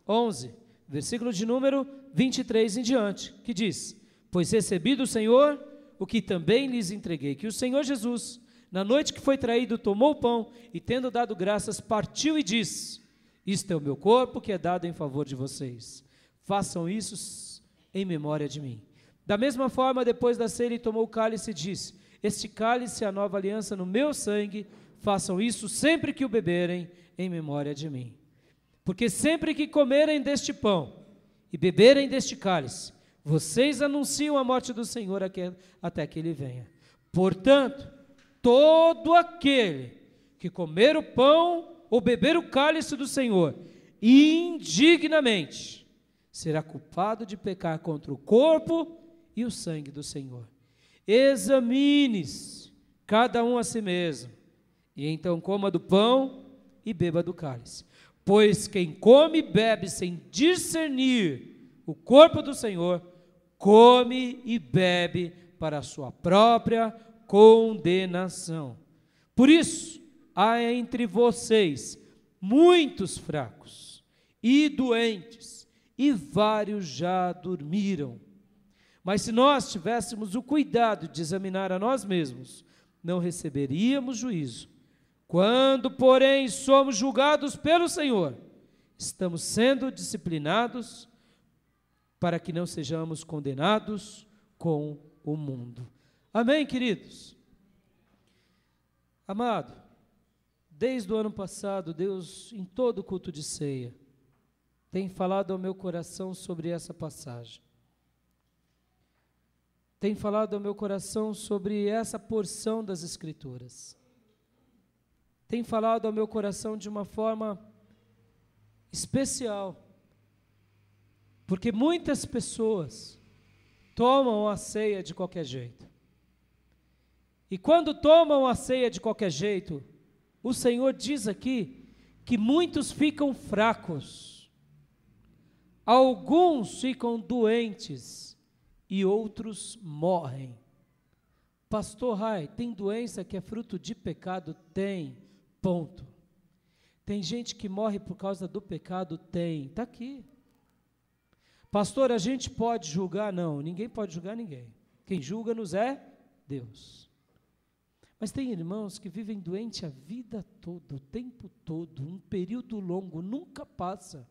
11, versículo de número 23 em diante, que diz: pois recebi do Senhor o que também lhes entreguei, que o Senhor Jesus, na noite que foi traído, tomou o pão e, tendo dado graças, partiu e disse: isto é o meu corpo que é dado em favor de vocês. Façam isso em memória de mim. Da mesma forma, depois da ceia, ele tomou o cálice e disse: este cálice é a nova aliança no meu sangue. Façam isso sempre que o beberem em memória de mim. Porque sempre que comerem deste pão e beberem deste cálice, vocês anunciam a morte do Senhor até que ele venha. Portanto, todo aquele que comer o pão ou beber o cálice do Senhor indignamente será culpado de pecar contra o corpo e o sangue do Senhor. Examine-se cada um a si mesmo, e então coma do pão e beba do cálice. Pois quem come e bebe sem discernir o corpo do Senhor, come e bebe para a sua própria condenação. Por isso, há entre vocês muitos fracos e doentes, e vários já dormiram. Mas se nós tivéssemos o cuidado de examinar a nós mesmos, não receberíamos juízo. Quando, porém, somos julgados pelo Senhor, estamos sendo disciplinados para que não sejamos condenados com o mundo. Amém, queridos? Amado, desde o ano passado, Deus, em todo culto de ceia, tem falado ao meu coração sobre essa passagem. Tem falado ao meu coração sobre essa porção das Escrituras. Tem falado ao meu coração de uma forma especial, porque muitas pessoas tomam a ceia de qualquer jeito. E quando tomam a ceia de qualquer jeito, o Senhor diz aqui que muitos ficam fracos, alguns ficam doentes e outros morrem. Pastor Rai, tem doença que é fruto de pecado? Tem, ponto. Tem gente que morre por causa do pecado? Tem, está aqui. Pastor, a gente pode julgar? Não, ninguém pode julgar ninguém. Quem julga-nos é Deus. Mas tem irmãos que vivem doente a vida toda, o tempo todo, um período longo, nunca passa.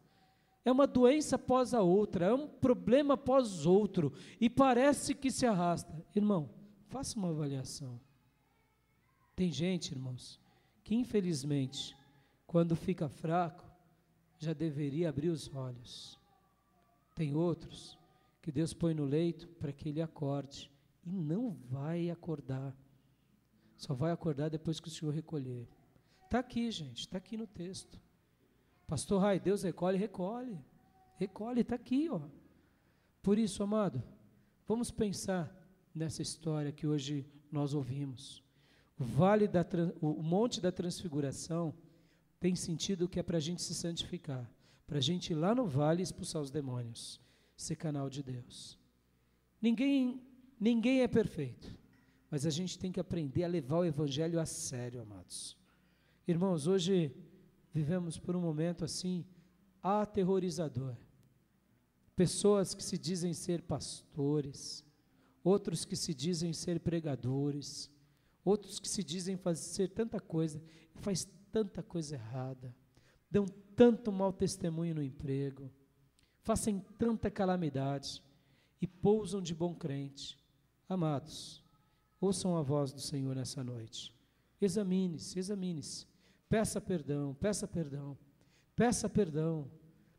É uma doença após a outra, é um problema após outro, e parece que se arrasta. Irmão, faça uma avaliação. Tem gente, irmãos, que infelizmente, quando fica fraco, já deveria abrir os olhos. Tem outros que Deus põe no leito para que ele acorde, e não vai acordar. Só vai acordar depois que o Senhor recolher. Está aqui, gente, está aqui no texto. Pastor Rai, Deus recolhe, recolhe, está aqui, ó. Por isso, amado, vamos pensar nessa história que hoje nós ouvimos. O Monte da Transfiguração tem sentido que é para a gente se santificar, para a gente ir lá no vale e expulsar os demônios, ser canal de Deus. Ninguém é perfeito, mas a gente tem que aprender a levar o Evangelho a sério, amados. Irmãos, hoje vivemos por um momento assim, aterrorizador. Pessoas que se dizem ser pastores, outros que se dizem ser pregadores, outros que se dizem fazer tanta coisa, e faz tanta coisa errada, dão tanto mau testemunho no emprego, fazem tanta calamidade, e pousam de bom crente. Amados, ouçam a voz do Senhor nessa noite. Examine-se, examine-se. Peça perdão, peça perdão, peça perdão,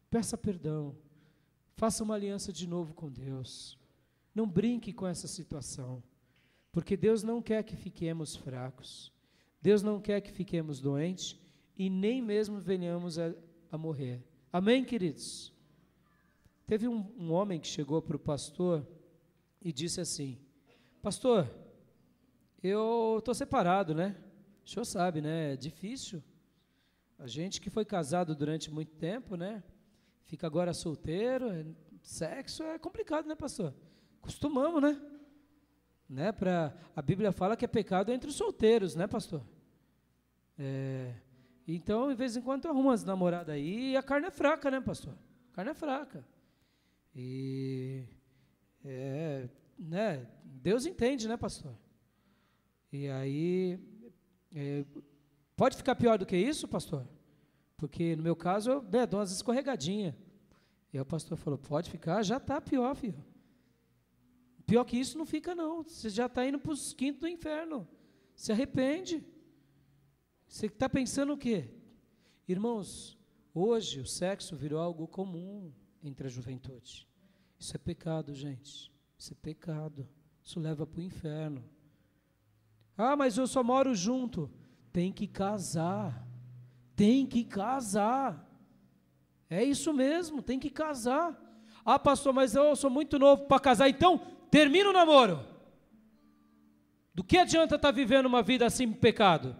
peça perdão. Faça uma aliança de novo com Deus. Não brinque com essa situação, porque Deus não quer que fiquemos fracos. Deus não quer que fiquemos doentes e nem mesmo venhamos a morrer. Amém, queridos? Teve um homem que chegou para o pastor e disse assim: pastor, eu estou separado, né? O senhor sabe, né? É difícil. A gente que foi casado durante muito tempo, né? Fica agora solteiro, sexo é complicado, né, pastor? Costumamos, né? A Bíblia fala que é pecado entre os solteiros, né, pastor? Então, de vez em quando, arruma as namoradas aí e a carne é fraca, né, pastor? A carne é fraca. E, né, Deus entende, né, pastor? E aí, pode ficar pior do que isso, pastor? Porque no meu caso, eu dou umas escorregadinhas. E aí o pastor falou, pode ficar, já está pior, filho. Pior que isso não fica não, você já está indo para os quintos do inferno. Se arrepende. Você está pensando o quê? Irmãos, hoje o sexo virou algo comum entre a juventude. Isso é pecado, gente. Isso é pecado. Isso leva para o inferno. Ah, mas eu só moro junto. Tem que casar. Tem que casar. É isso mesmo, tem que casar. Ah, pastor, mas eu sou muito novo para casar. Então, termina o namoro. Do que adianta estar vivendo uma vida assim em pecado?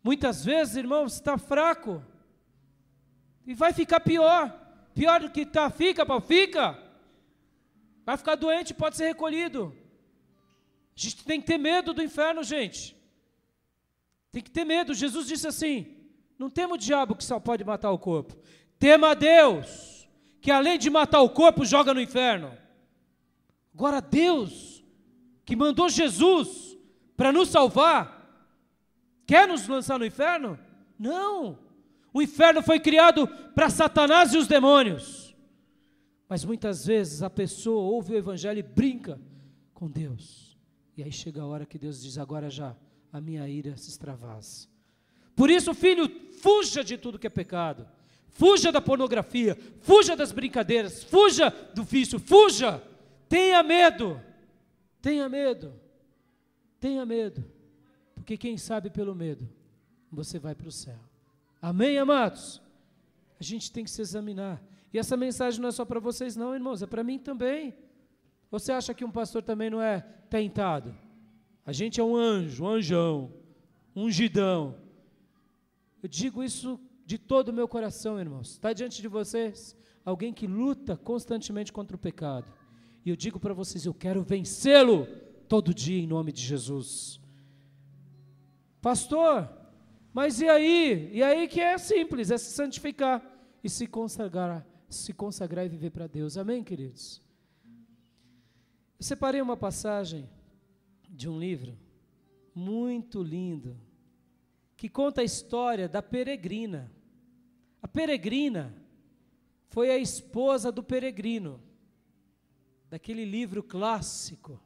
Muitas vezes, irmão, você está fraco. E vai ficar pior. Pior do que está, fica. Vai ficar doente, pode ser recolhido. A gente tem que ter medo do inferno, gente. Tem que ter medo. Jesus disse assim: não tema o diabo que só pode matar o corpo. Tema a Deus, que além de matar o corpo, joga no inferno. Agora Deus, que mandou Jesus para nos salvar, quer nos lançar no inferno? Não. O inferno foi criado para Satanás e os demônios. Mas muitas vezes a pessoa ouve o evangelho e brinca com Deus. E aí chega a hora que Deus diz: agora já a minha ira se extravasa. Por isso, filho, fuja de tudo que é pecado. Fuja da pornografia, fuja das brincadeiras, fuja do vício, fuja. Tenha medo. Tenha medo. Tenha medo. Porque quem sabe pelo medo, você vai para o céu. Amém, amados? A gente tem que se examinar. E essa mensagem não é só para vocês não, irmãos, é para mim também. Você acha que um pastor também não é tentado? A gente é um anjo, um anjão, um ungidão. Eu digo isso de todo o meu coração, irmãos. Está diante de vocês alguém que luta constantemente contra o pecado. E eu digo para vocês, eu quero vencê-lo todo dia em nome de Jesus. Pastor, mas e aí? E aí que é simples, é se santificar e se consagrar e viver para Deus. Amém, queridos? Eu separei uma passagem de um livro muito lindo, que conta a história da Peregrina. A Peregrina foi a esposa do Peregrino, daquele livro clássico.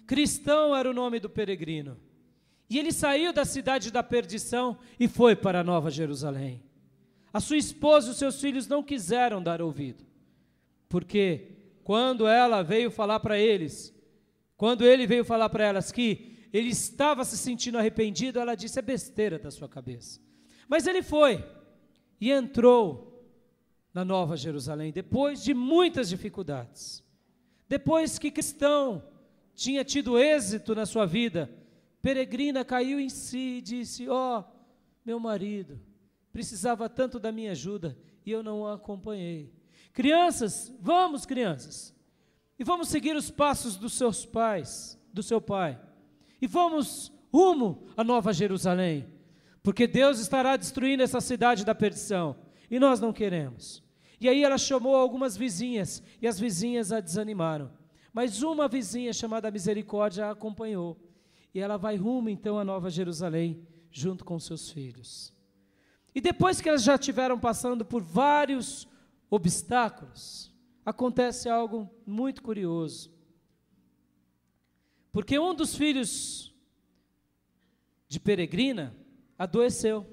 Cristão era o nome do Peregrino. E ele saiu da cidade da perdição e foi para a Nova Jerusalém. A sua esposa e os seus filhos não quiseram dar ouvido, porque quando ela veio falar para eles, quando ele veio falar para elas que ele estava se sentindo arrependido, ela disse: é besteira da sua cabeça. Mas ele foi e entrou na Nova Jerusalém, depois de muitas dificuldades. Depois que cristão tinha tido êxito na sua vida, Peregrina caiu em si e disse: ó, meu marido precisava tanto da minha ajuda e eu não o acompanhei. Crianças, e vamos seguir os passos dos seus pais, do seu pai, e vamos rumo à Nova Jerusalém, porque Deus estará destruindo essa cidade da perdição, e nós não queremos. E aí ela chamou algumas vizinhas, e as vizinhas a desanimaram, mas uma vizinha chamada Misericórdia a acompanhou, e ela vai rumo então à Nova Jerusalém, junto com seus filhos. E depois que elas já estiveram passando por vários obstáculos, acontece algo muito curioso, porque um dos filhos de Peregrina adoeceu,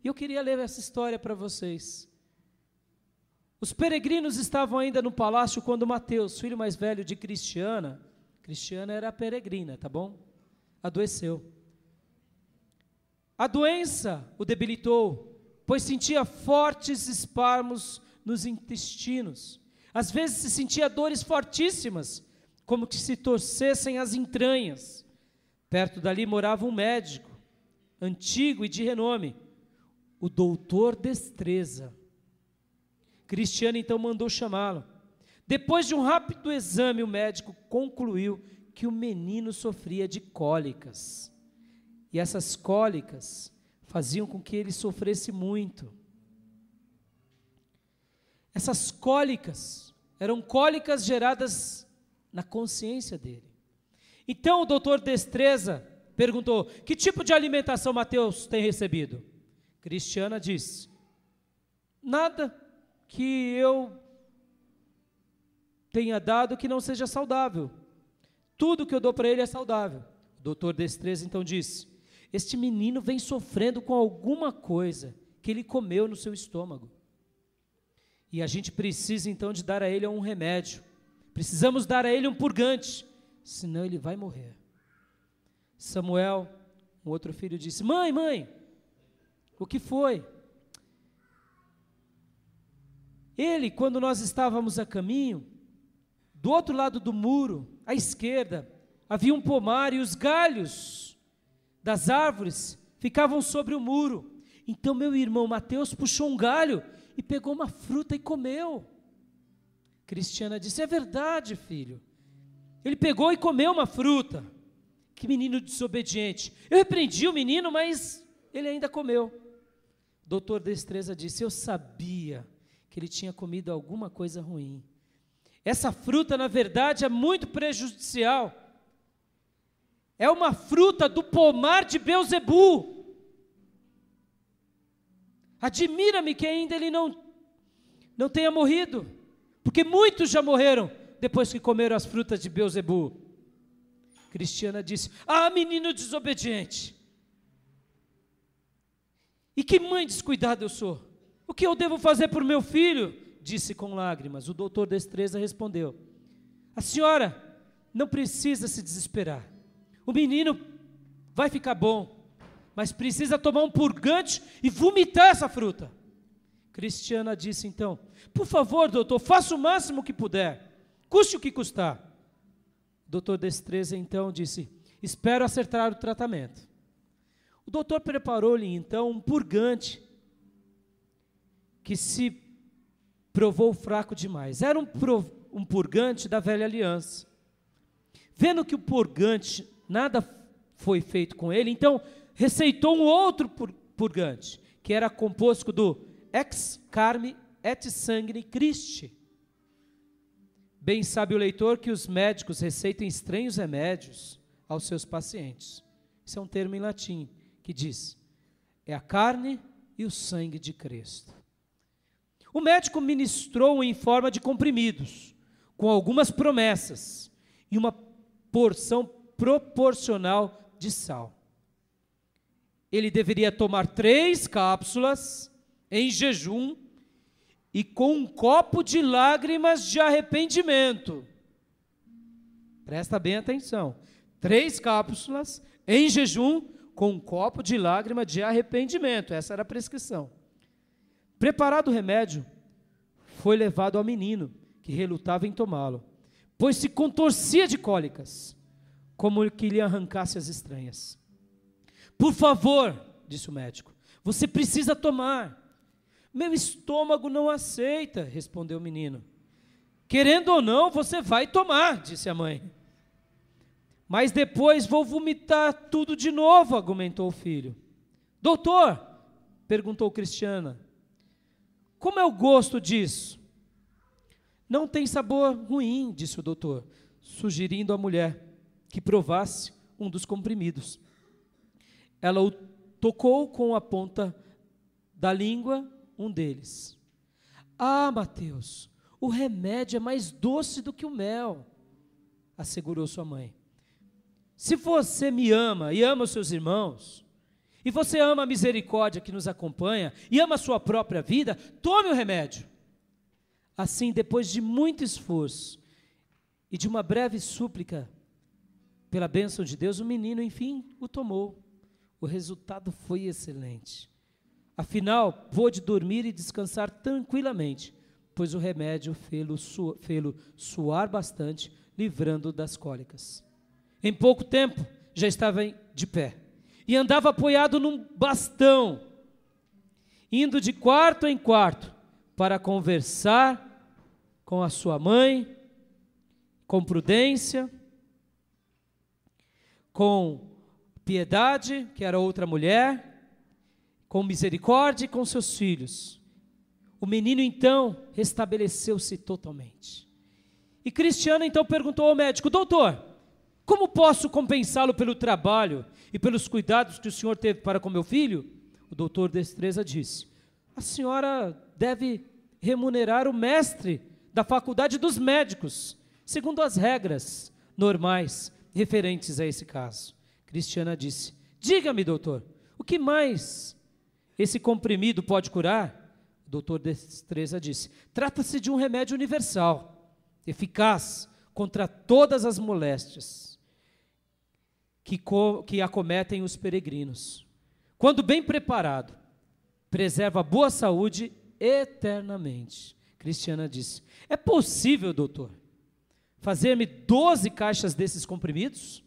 e eu queria ler essa história para vocês. Os peregrinos estavam ainda no palácio quando Mateus, filho mais velho de Cristiana era a peregrina, tá bom? Adoeceu. A doença o debilitou, pois sentia fortes espasmos nos intestinos. Às vezes se sentia dores fortíssimas, como que se torcessem as entranhas. Perto dali morava um médico, antigo e de renome, o doutor Destreza. Cristiano então mandou chamá-lo. Depois de um rápido exame, o médico concluiu que o menino sofria de cólicas. E essas cólicas faziam com que ele sofresse muito. Essas cólicas eram cólicas geradas na consciência dele. Então o doutor Destreza perguntou: que tipo de alimentação Mateus tem recebido? Cristiana disse: nada que eu tenha dado que não seja saudável. Tudo que eu dou para ele é saudável. O doutor Destreza então disse: este menino vem sofrendo com alguma coisa que ele comeu no seu estômago. E a gente precisa então de dar a ele um remédio. Precisamos dar a ele um purgante, senão ele vai morrer. Samuel, um outro filho, disse: mãe, o que foi? Ele, quando nós estávamos a caminho, do outro lado do muro, à esquerda, havia um pomar e os galhos das árvores ficavam sobre o muro. Então meu irmão Mateus puxou um galho e pegou uma fruta e comeu. Cristiana disse: é verdade, filho. Ele pegou e comeu uma fruta. que menino desobediente. Eu repreendi o menino, mas ele ainda comeu. Doutor Destreza disse: eu sabia que ele tinha comido alguma coisa ruim. Essa fruta, na verdade, é muito prejudicial. É uma fruta do pomar de Beelzebu. Admira-me que ainda ele não tenha morrido, porque muitos já morreram depois que comeram as frutas de Beelzebu. Cristiana disse: ah, menino desobediente. E que mãe descuidada eu sou. O que eu devo fazer por meu filho? Disse com lágrimas. O doutor Destreza respondeu: a senhora não precisa se desesperar. O menino vai ficar bom, mas precisa tomar um purgante e vomitar essa fruta. Cristiana disse então: por favor, doutor, faça o máximo que puder, custe o que custar. O doutor Destreza então disse: espero acertar o tratamento. O doutor preparou-lhe então um purgante que se provou fraco demais. Era um purgante da velha aliança. Vendo que o purgante nada foi feito com ele, então receitou um outro purgante, que era composto do ex carne et sanguine Christi. Bem sabe o leitor que os médicos receitam estranhos remédios aos seus pacientes. Isso é um termo em latim, que diz: é a carne e o sangue de Cristo. O médico ministrou em forma de comprimidos, com algumas promessas, e uma porção proporcional de sal. Ele deveria tomar 3 cápsulas em jejum e com um copo de lágrimas de arrependimento. Presta bem atenção. 3 cápsulas em jejum com um copo de lágrima de arrependimento. Essa era a prescrição. Preparado o remédio, foi levado ao menino, que relutava em tomá-lo, pois se contorcia de cólicas, como que lhe arrancasse as entranhas. Por favor, disse o médico, você precisa tomar. Meu estômago não aceita, respondeu o menino. Querendo ou não, você vai tomar, disse a mãe. Mas depois vou vomitar tudo de novo, argumentou o filho. Doutor, perguntou Cristiana, como é o gosto disso? Não tem sabor ruim, disse o doutor, sugerindo à mulher que provasse um dos comprimidos. Ela o tocou com a ponta da língua, um deles. Ah, Mateus, o remédio é mais doce do que o mel, assegurou sua mãe. Se você me ama e ama os seus irmãos, e você ama a misericórdia que nos acompanha, e ama a sua própria vida, tome o remédio. Assim, depois de muito esforço, e de uma breve súplica, pela bênção de Deus, o menino, enfim, o tomou. O resultado foi excelente. Afinal, pôde dormir e descansar tranquilamente, pois o remédio fê-lo suar bastante, livrando-o das cólicas. Em pouco tempo, já estava de pé, e andava apoiado num bastão, indo de quarto em quarto, para conversar com a sua mãe, com prudência, com piedade, que era outra mulher, com misericórdia e com seus filhos. O menino então restabeleceu-se totalmente. E Cristiana então perguntou ao médico: doutor, como posso compensá-lo pelo trabalho e pelos cuidados que o senhor teve para com meu filho? O doutor Destreza disse: a senhora deve remunerar o mestre da faculdade dos médicos, segundo as regras normais referentes a esse caso. Cristiana disse: diga-me, doutor, o que mais esse comprimido pode curar? O doutor Destreza disse: trata-se de um remédio universal, eficaz contra todas as moléstias que acometem os peregrinos. Quando bem preparado, preserva a boa saúde eternamente. Cristiana disse: é possível, doutor, fazer-me 12 caixas desses comprimidos?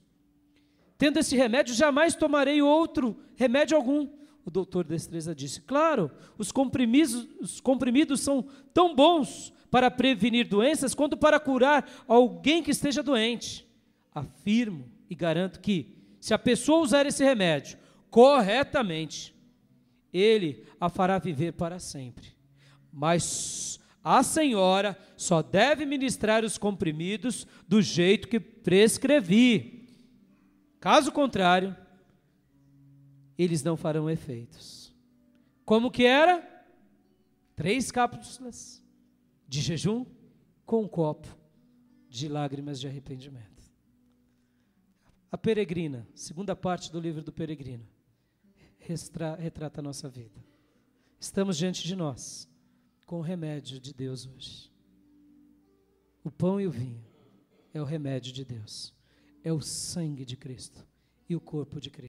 Tendo esse remédio, jamais tomarei outro remédio algum. O doutor Destreza disse: claro, os comprimidos são tão bons para prevenir doenças quanto para curar alguém que esteja doente. Afirmo e garanto que, se a pessoa usar esse remédio corretamente, ele a fará viver para sempre. Mas a senhora só deve ministrar os comprimidos do jeito que prescrevi. Caso contrário, eles não farão efeitos. Como que era? 3 cápsulas de jejum com um copo de lágrimas de arrependimento. A peregrina, segunda parte do livro do Peregrino, retrata a nossa vida. Estamos diante de nós, com o remédio de Deus hoje. O pão e o vinho é o remédio de Deus, é o sangue de Cristo e o corpo de Cristo.